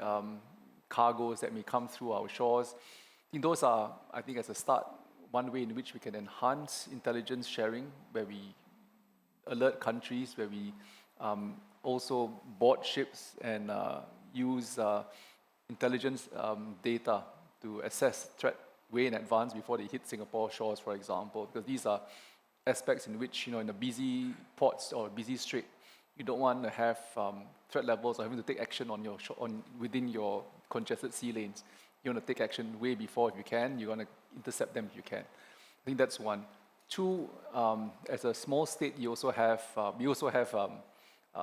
cargoes that may come through our shores. I think those are, as a start, one way in which we can enhance intelligence sharing, where we alert countries, where we also board ships and use intelligence data to assess threat way in advance before they hit Singapore shores, for example, because these are aspects in which, in the busy ports or busy strait, you don't want to have threat levels or having to take action within your congested sea lanes. You want to take action way before if you can. You want to intercept them if you can. I think that's one. Two, as a small state, we also have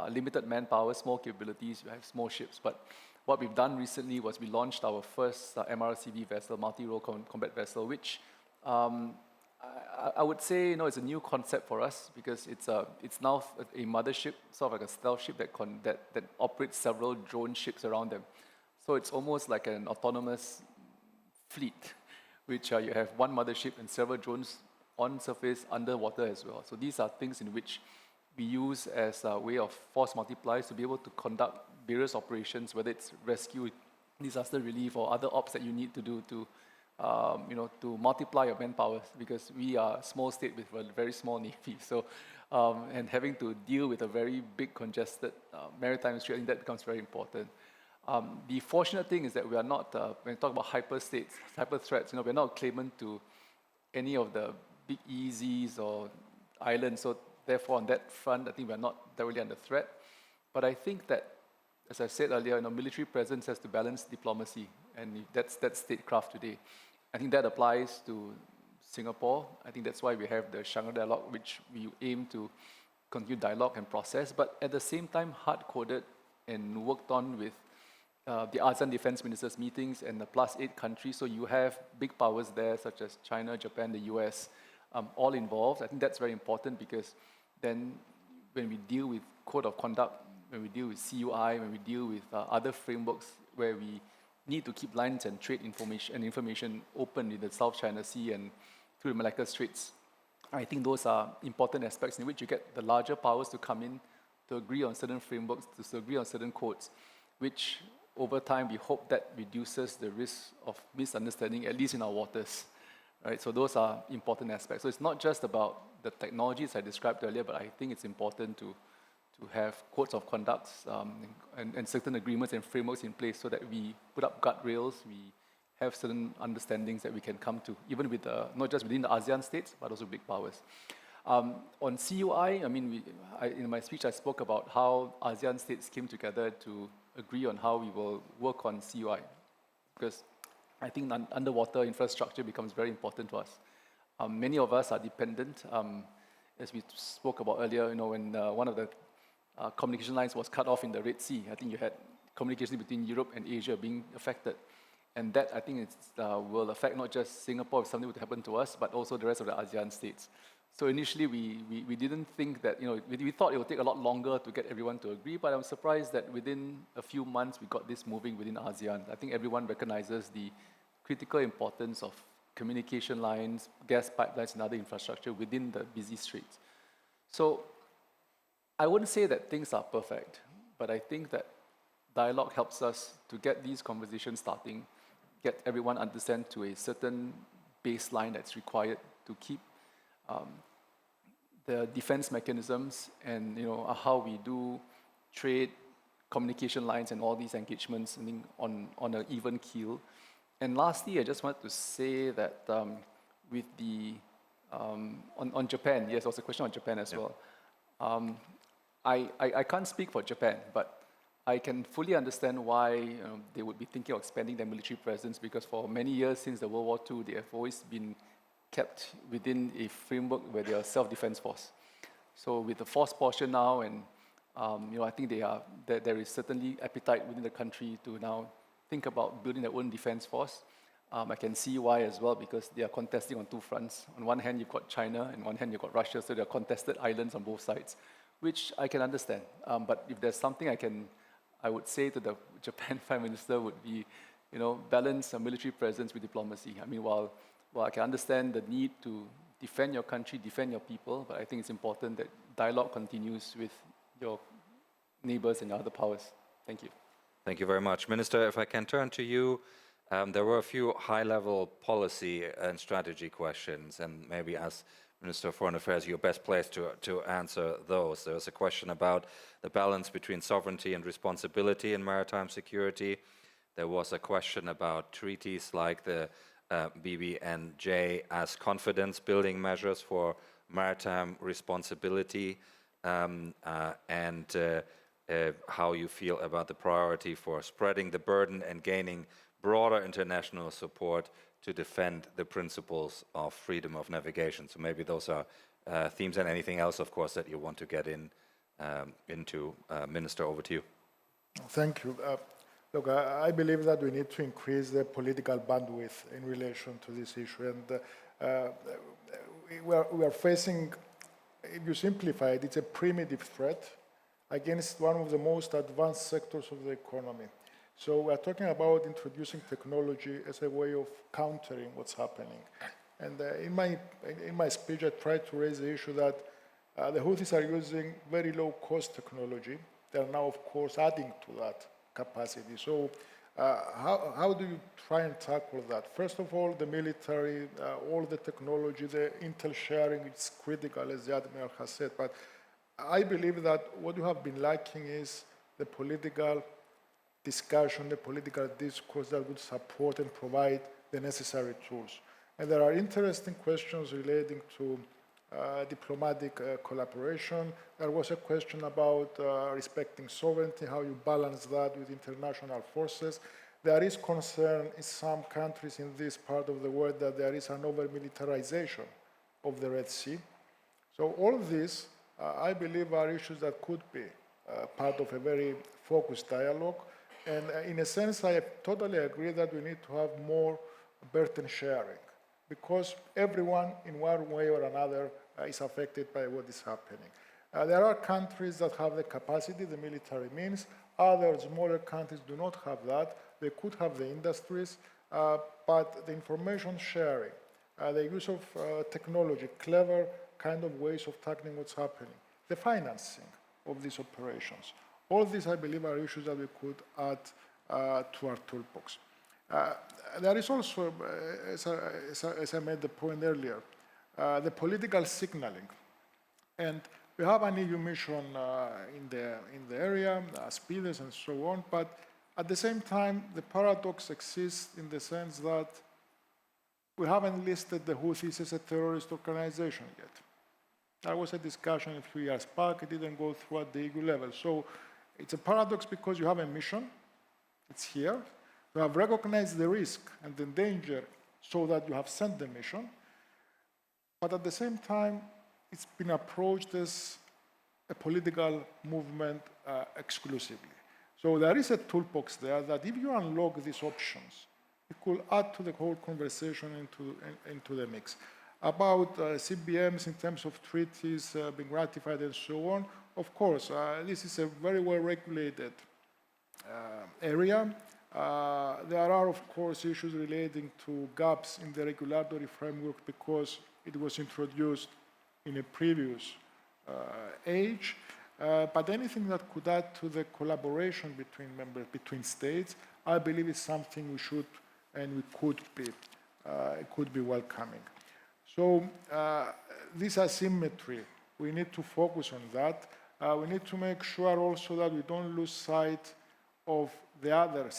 limited manpower, small capabilities. We have small ships, but what we've done recently was we launched our first MRCV vessel, multi-role combat vessel, which I would say it's a new concept for us because it's now a mothership, sort of like a stealth ship that operates several drone ships around them. So it's almost like an autonomous fleet, which you have one mothership and several drones on surface, underwater as well. So these are things in which we use as a way of force multipliers to be able to conduct various operations, whether it's rescue, disaster relief, or other ops that you need to do to multiply your manpower, because we are a small state with a very small navy. So, and having to deal with a very big congested maritime strait, I think that becomes very important. The fortunate thing is that we are not, when we talk about hyper states, hyper threats, we're not claimant to any of the big EEZs or islands. So therefore, on that front, I think we're not directly under threat. But I think that, as I said earlier, military presence has to balance diplomacy, and that's statecraft today. I think that applies to Singapore. I think that's why we have the Shanghai Dialogue, which we aim to continue dialogue and process, but at the same time, hard-coded and worked on with the ASEAN Defense Ministers meetings and the +8 countries. So you have big powers there, such as China, Japan, the US, all involved. I think that's very important because then when we deal with code of conduct, when we deal with CUI, when we deal with other frameworks where we need to keep lines and trade information open in the South China Sea and through the Malacca Straits, I think those are important aspects in which you get the larger powers to come in to agree on certain frameworks, to agree on certain codes, which over time we hope that reduces the risk of misunderstanding, at least in our waters. Right? So those are important aspects. So it's not just about the technologies I described earlier, but I think it's important to have codes of conduct and certain agreements and frameworks in place so that we put up guardrails, we have certain understandings that we can come to, even with not just within the ASEAN states, but also big powers. On CUI, in my speech I spoke about how ASEAN states came together to agree on how we will work on CUI, because I think underwater infrastructure becomes very important to us. Many of us are dependent, as we spoke about earlier, when one of the communication lines was cut off in the Red Sea. I think you had communication between Europe and Asia being affected. And that, I think, will affect not just Singapore if something would happen to us, but also the rest of the ASEAN states. So initially, we didn't think that, we thought it would take a lot longer to get everyone to agree, but I'm surprised that within a few months, we got this moving within ASEAN. I think everyone recognizes the critical importance of communication lines, gas pipelines, and other infrastructure within the busy straits. So I wouldn't say that things are perfect, but I think that dialogue helps us to get these conversations starting, get everyone understand to a certain baseline that's required to keep the defense mechanisms and how we do trade, communication lines, and all these engagements on an even keel. And lastly, I just wanted to say that with the on Japan, yes, there was a question on Japan as well. I can't speak for Japan, but I can fully understand why they would be thinking of expanding their military presence, because for many years since the World War II, they have always been kept within a framework where they are a self-defense force. So with the force portion now, and I think there is certainly appetite within the country to now think about building their own defense force. I can see why as well, because they are contesting on two fronts. On one hand, you've got China, and on one hand, you've got Russia, so there are contested islands on both sides, which I can understand. But if there's something I would say to the Japan Prime Minister would be, balance a military presence with diplomacy. I mean, while I can understand the need to defend your country, defend your people, but I think it's important that dialogue continues with your neighbors and other powers. Thank you. Thank you very much. Minister, if I can turn to you, there were a few high-level policy and strategy questions, and maybe as Minister of Foreign Affairs, you're best placed to answer those. There was a question about the balance between sovereignty and responsibility in maritime security. There was a question about treaties like the BBNJ as confidence-building measures for maritime responsibility, and how you feel about the priority for spreading the burden and gaining broader international support to defend the principles of freedom of navigation. So maybe those are themes, and anything else, of course, that you want to get into. Minister, over to you. Thank you. Look, I believe that we need to increase the political bandwidth in relation to this issue. And we are facing, if you simplify it, it's a primitive threat against one of the most advanced sectors of the economy. So we're talking about introducing technology as a way of countering what's happening. And in my speech, I tried to raise the issue that the Houthis are using very low-cost technology. They're now, of course, adding to that capacity. So how do you try and tackle that? First of all, the military, all the technology, the intel sharing is critical, as the Admiral has said. But I believe that what you have been lacking is the political discussion, the political discourse that would support and provide the necessary tools. And there are interesting questions relating to diplomatic collaboration. There was a question about respecting sovereignty, how you balance that with international forces. There is concern in some countries in this part of the world that there is an over-militarization of the Red Sea. So all of these, I believe, are issues that could be part of a very focused dialogue. And in a sense, I totally agree that we need to have more burden sharing, because everyone, in one way or another, is affected by what is happening. There are countries that have the capacity, the military means. Other smaller countries do not have that. They could have the industries, but the information sharing, the use of technology, clever kind of ways of tackling what's happening, the financing of these operations. All these, I believe, are issues that we could add to our toolbox. There is also, as I made the point earlier, the political signaling. And we have an EU mission in the area, speeders and so on, but at the same time, the paradox exists in the sense that we haven't listed the Houthis as a terrorist organization yet. There was a discussion a few years back, it didn't go through at the EU level. So it's a paradox because you have a mission, it's here, you have recognized the risk and the danger so that you have sent the mission, but at the same time, it's been approached as a political movement exclusively. So there is a toolbox there that if you unlock these options, it could add to the whole conversation into the mix. About CBMs in terms of treaties being ratified and so on, of course, this is a very well-regulated area. There are, of course, issues relating to gaps in the regulatory framework because it was introduced in a previous age. But anything that could add to the collaboration between states, I believe is something we should and we could be welcoming. So this asymmetry, we need to focus on that. We need to make sure also that we don't lose sight of the other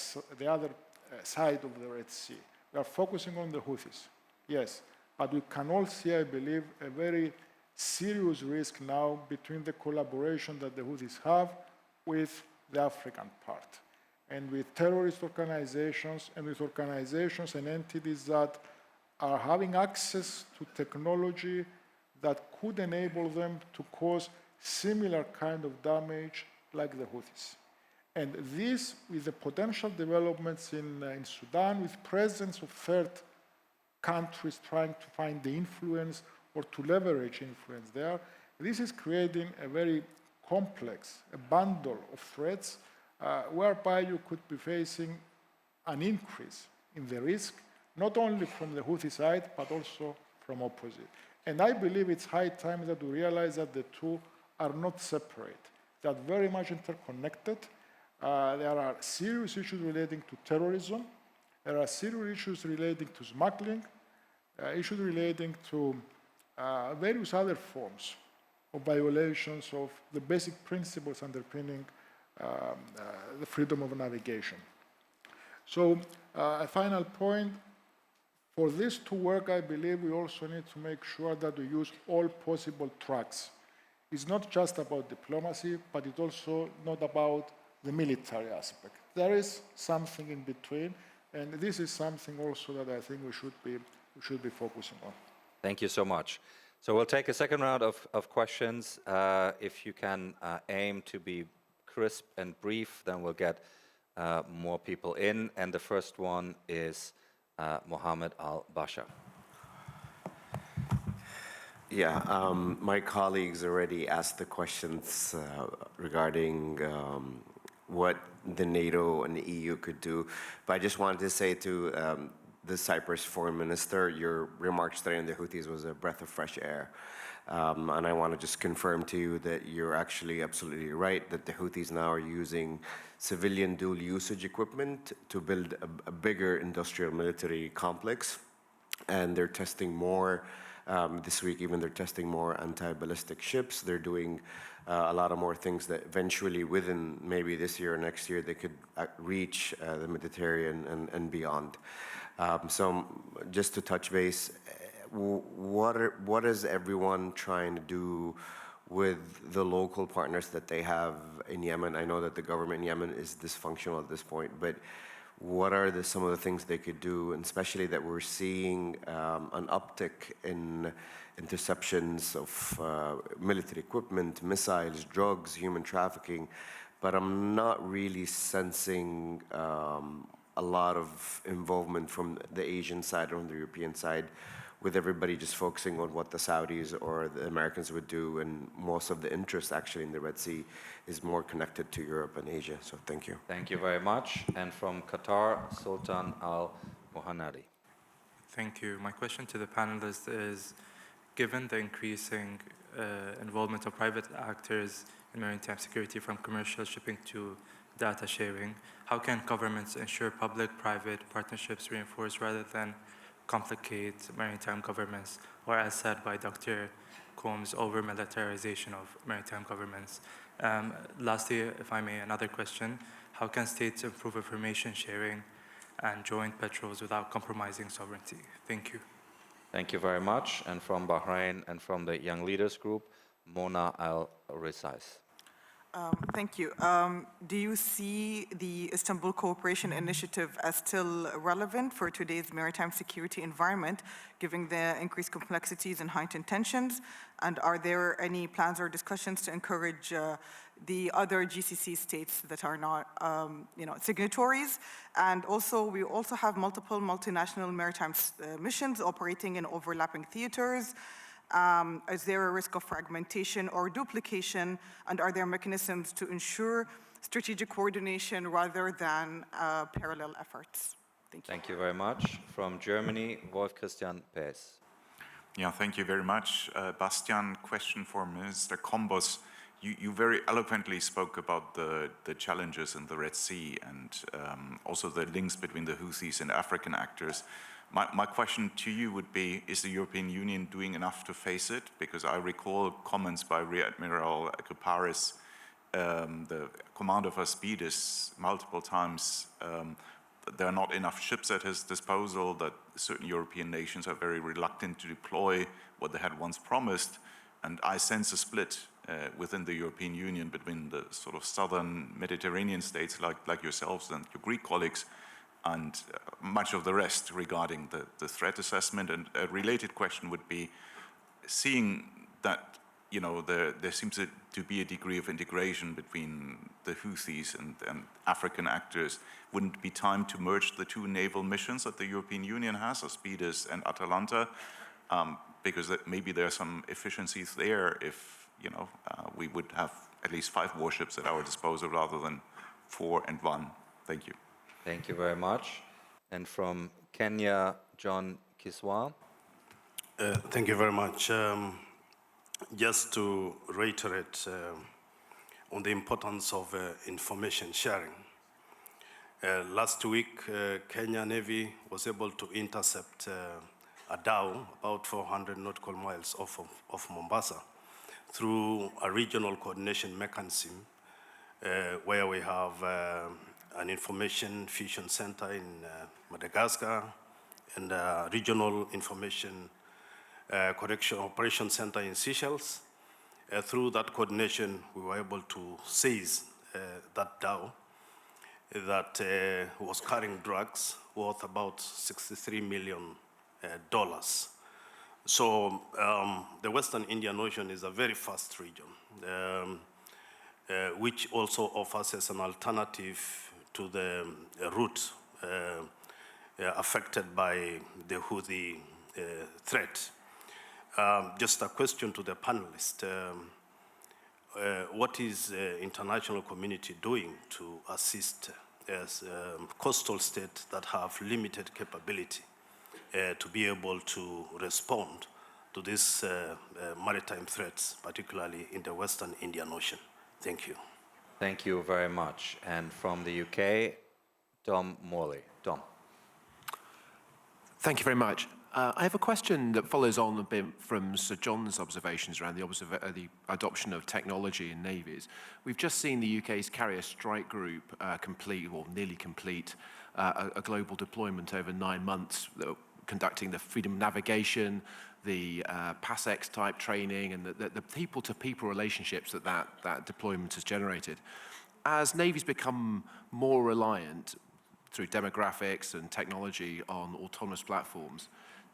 side of the Red Sea. We are focusing on the Houthis, yes, but we can all see, I believe, a very serious risk now between the collaboration that the Houthis have with the African part, and with terrorist organizations and with organizations and entities that are having access to technology that could enable them to cause similar kind of damage like the Houthis. And this, with the potential developments in Sudan, with presence of third countries trying to find the influence or to leverage influence there, this is creating a very complex, a bundle of threats whereby you could be facing an increase in the risk, not only from the Houthi side, but also from opposite. And I believe it's high time that we realize that the two are not separate. They are very much interconnected. There are serious issues relating to terrorism. There are serious issues relating to smuggling, issues relating to various other forms of violations of the basic principles underpinning the freedom of navigation. So a final point, for this to work, I believe we also need to make sure that we use all possible tracks. It's not just about diplomacy, but it's also not about the military aspect. There is something in between, and this is something also that I think we should be focusing on. Thank you so much. So we'll take a second round of questions. If you can aim to be crisp and brief, then we'll get more people in. And the first one is Mohammed Al-Basha. Yeah, my colleagues already asked the questions regarding what the NATO and the EU could do. But I just wanted to say to the Cyprus foreign minister, your remarks today on the Houthis was a breath of fresh air. And I want to just confirm to you that you're actually absolutely right, that the Houthis now are using civilian dual usage equipment to build a bigger industrial military complex. And they're testing more. This week, even they're testing more anti-ballistic ships. They're doing a lot of more things that eventually, within maybe this year or next year, they could reach the Mediterranean and beyond. So just to touch base, what is everyone trying to do with the local partners that they have in Yemen? I know that the government in Yemen is dysfunctional at this point, but what are some of the things they could do, and especially that we're seeing an uptick in interceptions of military equipment, missiles, drugs, human trafficking, but I'm not really sensing a lot of involvement from the Asian side or on the European side, with everybody just focusing on what the Saudis or the Americans would do, and most of the interest actually in the Red Sea is more connected to Europe and Asia. So thank you. Thank you very much. And from Qatar, Sultan Al-Muhannadi. Thank you. My question to the panelists is, given the increasing involvement of private actors in maritime security, from commercial shipping to data sharing, how can governments ensure public-private partnerships reinforce rather than complicate maritime governments, or as said by Dr. Combs, over-militarization of maritime governments? Lastly, if I may, another question. How can states improve information sharing and joint patrols without compromising sovereignty? Thank you. Thank you very much. And from Bahrain and from the Young Leaders Group, Mona Al-Risais. Thank you. Do you see the Istanbul Cooperation Initiative as still relevant for today's maritime security environment, given the increased complexities and heightened tensions? And are there any plans or discussions to encourage the other GCC states that are not, signatories? And also, we also have multiple multinational maritime missions operating in overlapping theaters. Is there a risk of fragmentation or duplication, and are there mechanisms to ensure strategic coordination rather than parallel efforts? Thank you. Thank you very much. From Germany, Wolf Christian Paes. Yeah, thank you very much. Bastian, question for Mr. Combos. You very eloquently spoke about the challenges in the Red Sea and also the links between the Houthis and African actors. My question to you would be, is the European Union doing enough to face it? Because I recall comments by Rear Admiral Kuparis, the commander of Aspides, multiple times. There are not enough ships at his disposal, that certain European nations are very reluctant to deploy what they had once promised. And I sense a split within the European Union between the sort of southern Mediterranean states like yourselves and your Greek colleagues and much of the rest regarding the threat assessment. And a related question would be, seeing that there seems to be a degree of integration between the Houthis and African actors, wouldn't it be time to merge the two naval missions that the European Union has, Aspides and Atalanta? Because maybe there are some efficiencies there if we would have at least 5 warships at our disposal rather than 4 and 1. Thank you. Thank you very much. And from Kenya, John Kiswa. Thank you very much. Just to reiterate on the importance of information sharing. Last week, Kenya Navy was able to intercept a dhow about 400 nautical miles off of Mombasa through a regional coordination mechanism where we have an information fusion center in Madagascar and a regional information correction operation center in Seychelles. Through that coordination, we were able to seize that dhow that was carrying drugs worth about $63 million. So the Western Indian Ocean is a very fast region, which also offers us an alternative to the route affected by the Houthi threat. Just a question to the panelists. What is the international community doing to assist as coastal states that have limited capability to be able to respond to these maritime threats, particularly in the Western Indian Ocean? Thank you. Thank you very much. And from the UK, Dom Morley. Dom. Thank you very much. I have a question that follows on a bit from Sir John's observations around the adoption of technology in navies. We've just seen the UK's carrier strike group complete, or nearly complete, a global deployment over 9 months, conducting the freedom of navigation, the PASEX type training, and the people-to-people relationships that deployment has generated. As navies become more reliant through demographics and technology on autonomous platforms,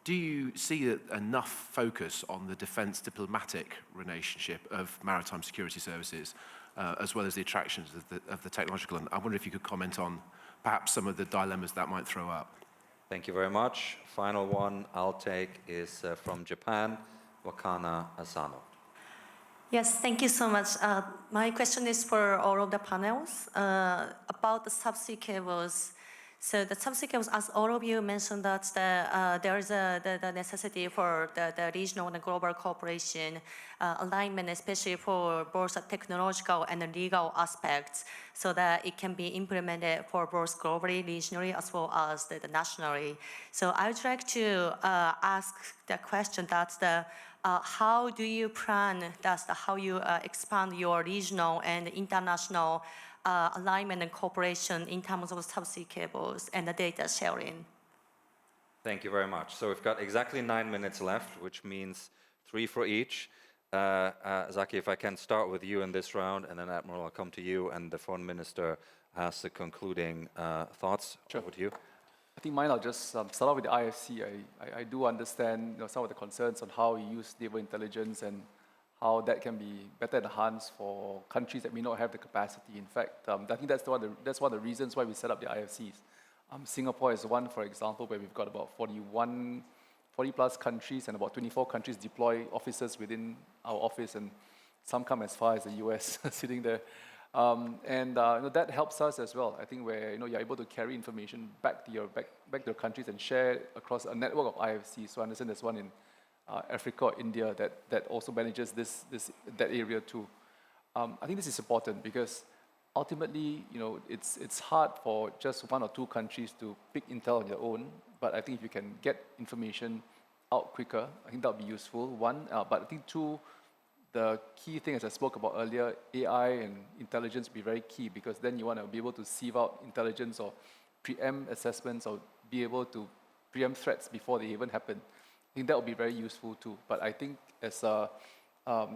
do you see enough focus on the defence diplomatic relationship of maritime security services, as well as the attractions of the technological? And I wonder if you could comment on perhaps some of the dilemmas that might throw up. Thank you very much. Final one I'll take is from Japan, Wakana Asano. Yes, thank you so much. My question is for all of the panels about the subsea cables. So the subsea cables, as all of you mentioned, that there is the necessity for the regional and global cooperation alignment, especially for both the technological and the legal aspects, so that it can be implemented for both globally, regionally, as well as the nationally. So I would like to ask the question that how do you plan, how you expand your regional and international alignment and cooperation in terms of subsea cables and the data sharing? Thank you very much. So we've got exactly 9 minutes left, which means 3 for each. Zaki, if I can start with you in this round, and then Admiral, I'll come to you, and the Foreign Minister has the concluding thoughts. Sure. Over to you. I think mine, I'll just start off with the IFC. I do understand some of the concerns on how we use naval intelligence and how that can be better enhanced for countries that may not have the capacity. In fact, I think that's one of the reasons why we set up the IFCs. Singapore is one, for example, where we've got about 40 plus countries and about 24 countries deploy officers within our office, and some come as far as the US sitting there. That helps us as well. I think where you're able to carry information back to your countries and share across a network of IFCs. So I understand there's one in Africa or India that also manages that area too. I think this is important because ultimately, it's hard for just 1 or 2 countries to pick intel on their own. But I think if you can get information out quicker, I think that would be useful. One, but I think 2, the key thing, as I spoke about earlier, AI and intelligence will be very key, because then you want to be able to sieve out intelligence or preempt assessments or be able to preempt threats before they even happen. I think that would be very useful too. But I think as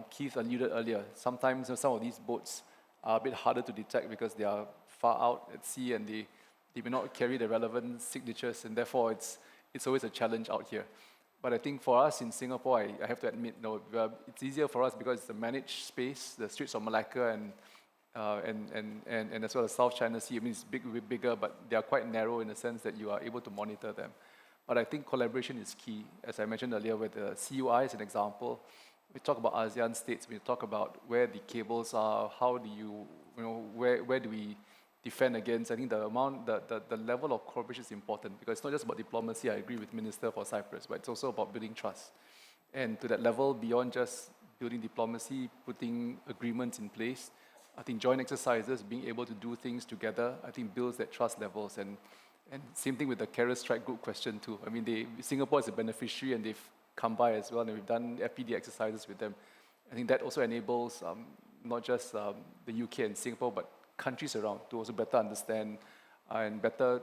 Keith alluded earlier, sometimes some of these boats are a bit harder to detect because they are far out at sea and they may not carry the relevant signatures, and therefore it's always a challenge out here. But I think for us in Singapore, I have to admit, no, it's easier for us because it's a managed space. The Straits of Malacca and as well as South China Sea, I mean, it's bigger, but they are quite narrow in the sense that you are able to monitor them. But I think collaboration is key. As I mentioned earlier, with the CUI as an example, we talk about ASEAN states, we talk about where the cables are, how do where do we defend against. I think the level of cooperation is important because it's not just about diplomacy. I agree with Minister for Cyprus, but it's also about building trust. And to that level, beyond just building diplomacy, putting agreements in place, I think joint exercises, being able to do things together, I think builds that trust levels. And same thing with the Carrier Strike Group question too. I mean, Singapore is a beneficiary and they've come by as well, and we've done FPD exercises with them. I think that also enables not just the UK and Singapore, but countries around to also better understand and better,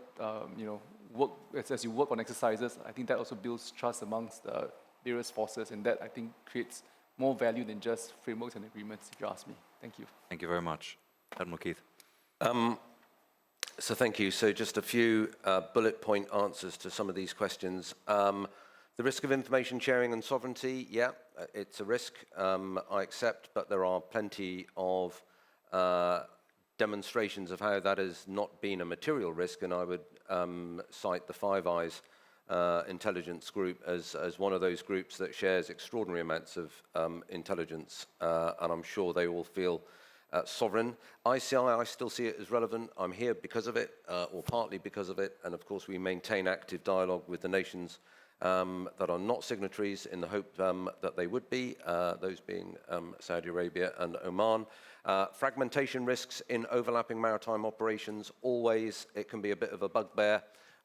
work as you work on exercises. I think that also builds trust amongst the various forces, and that I think creates more value than just frameworks and agreements, if you ask me. Thank you. Thank you very much. Admiral Keith. So thank you. So just a few bullet point answers to some of these questions. The risk of information sharing and sovereignty, yeah, it's a risk, I accept, but there are plenty of demonstrations of how that has not been a material risk, and I would cite the Five Eyes intelligence group as one of those groups that shares extraordinary amounts of intelligence, and I'm sure they all feel sovereign. ICI, I still see it as relevant. I'm here because of it, or partly because of it, and of course we maintain active dialogue with the nations that are not signatories in the hope that they would be, those being Saudi Arabia and Oman. Fragmentation risks in overlapping maritime operations, always, it can be a bit of a bugbear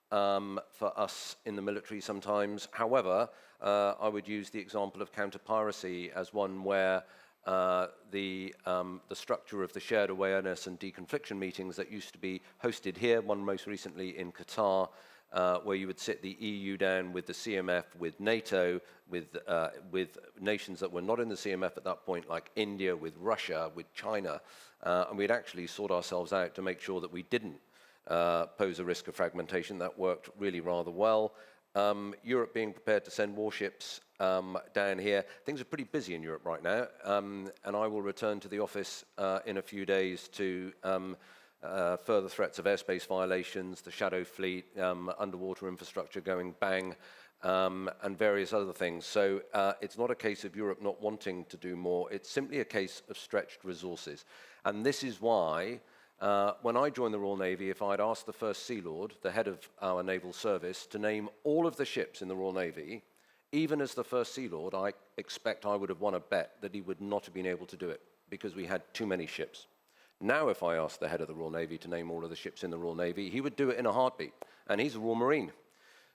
for us in the military sometimes. However, I would use the example of counter-piracy as one where the structure of the shared awareness and deconfliction meetings that used to be hosted here, one most recently in Qatar, where you would sit the EU down with the CMF, with NATO, with nations that were not in the CMF at that point, like India, with Russia, with China, and we'd actually sort ourselves out to make sure that we didn't pose a risk of fragmentation. That worked really rather well. Europe being prepared to send warships down here. Things are pretty busy in Europe right now, and I will return to the office in a few days to further threats of airspace violations, the shadow fleet, underwater infrastructure going bang, and various other things. So it's not a case of Europe not wanting to do more. It's simply a case of stretched resources. And this is why when I joined the Royal Navy, if I'd asked the First Sea Lord, the head of our naval service, to name all of the ships in the Royal Navy, even as the First Sea Lord, I expect I would have won a bet that he would not have been able to do it because we had too many ships. Now, if I asked the head of the Royal Navy to name all of the ships in the Royal Navy, he would do it in a heartbeat, and he's a Royal Marine.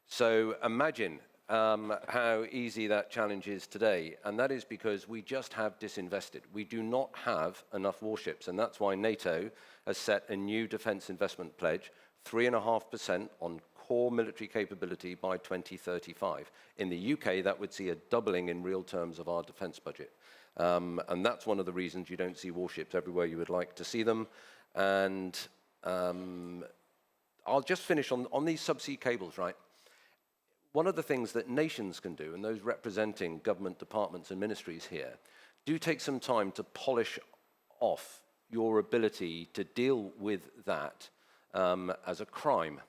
So imagine how easy that challenge is today, and that is because we just have disinvested. We do not have enough warships, and that's why NATO has set a new defense investment pledge, 3.5% on core military capability by 2035. In the UK, that would see a doubling in real terms of our defense budget. And that's one of the reasons you don't see warships everywhere you would like to see them. And I'll just finish on these subsea cables, right? One of the things that nations can do, and those representing government departments and ministries here, do take some time to polish off your ability to deal with that as a crime.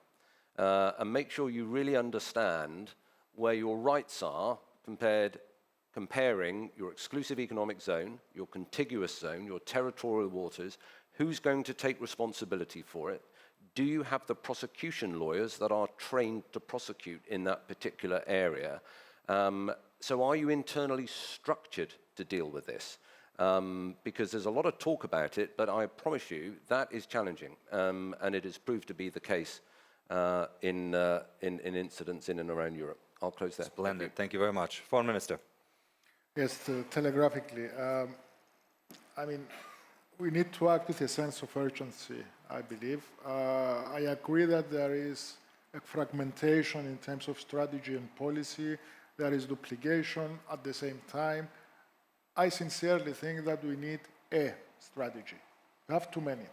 And make sure you really understand where your rights are comparing your exclusive economic zone, your contiguous zone, your territorial waters, who's going to take responsibility for it? Do you have the prosecution lawyers that are trained to prosecute in that particular area? So are you internally structured to deal with this? Because there's a lot of talk about it, but I promise you that is challenging, and it has proved to be the case in incidents in and around Europe. I'll close there. Splendid. Thank you very much. Foreign Minister. Yes, telegraphically. I mean, we need to act with a sense of urgency, I believe. I agree that there is a fragmentation in terms of strategy and policy. There is duplication. At the same time, I sincerely think that we need a strategy. We have too many.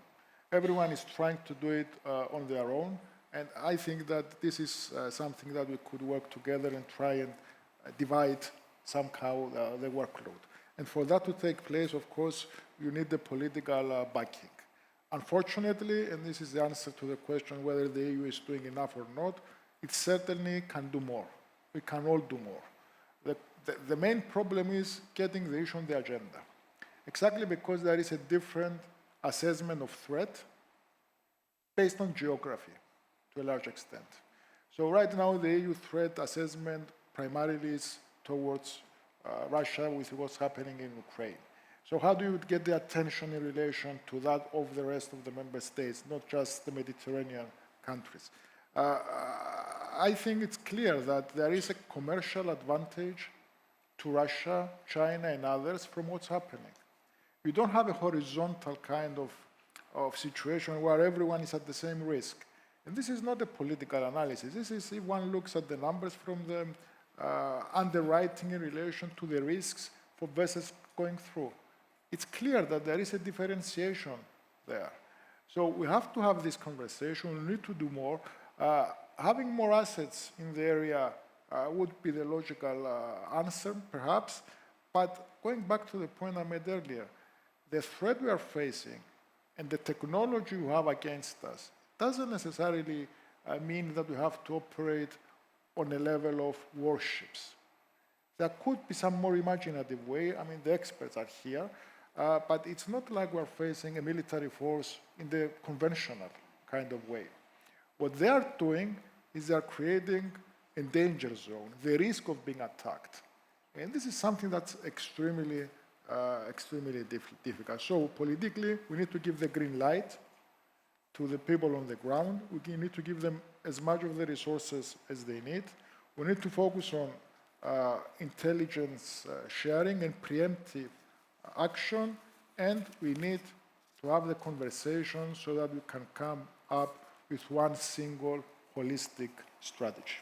Everyone is trying to do it on their own, and I think that this is something that we could work together and try and divide somehow the workload. And for that to take place, of course, you need the political backing. Unfortunately, and this is the answer to the question whether the EU is doing enough or not, it certainly can do more. We can all do more. The main problem is getting the issue on the agenda, exactly because there is a different assessment of threat based on geography to a large extent. So right now, the EU threat assessment primarily is towards Russia with what's happening in Ukraine. So how do you get the attention in relation to that of the rest of the member states, not just the Mediterranean countries? I think it's clear that there is a commercial advantage to Russia, China, and others from what's happening. You don't have a horizontal kind of situation where everyone is at the same risk. And this is not a political analysis. This is if one looks at the numbers from the underwriting in relation to the risks for vessels going through. It's clear that there is a differentiation there. So we have to have this conversation. We need to do more. Having more assets in the area would be the logical answer, perhaps. But going back to the point I made earlier, the threat we are facing and the technology we have against us doesn't necessarily mean that we have to operate on a level of warships. There could be some more imaginative way. I mean, the experts are here, but it's not like we're facing a military force in the conventional kind of way. What they are doing is they're creating a danger zone, the risk of being attacked. And this is something that's extremely difficult. So politically, we need to give the green light to the people on the ground. We need to give them as much of the resources as they need. We need to focus on intelligence sharing and preemptive action, and we need to have the conversation so that we can come up with one single holistic strategy.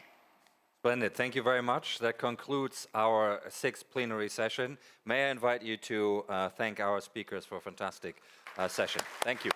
Splendid. Thank you very much. That concludes our 6th plenary session. May I invite you to thank our speakers for a fantastic session. Thank you.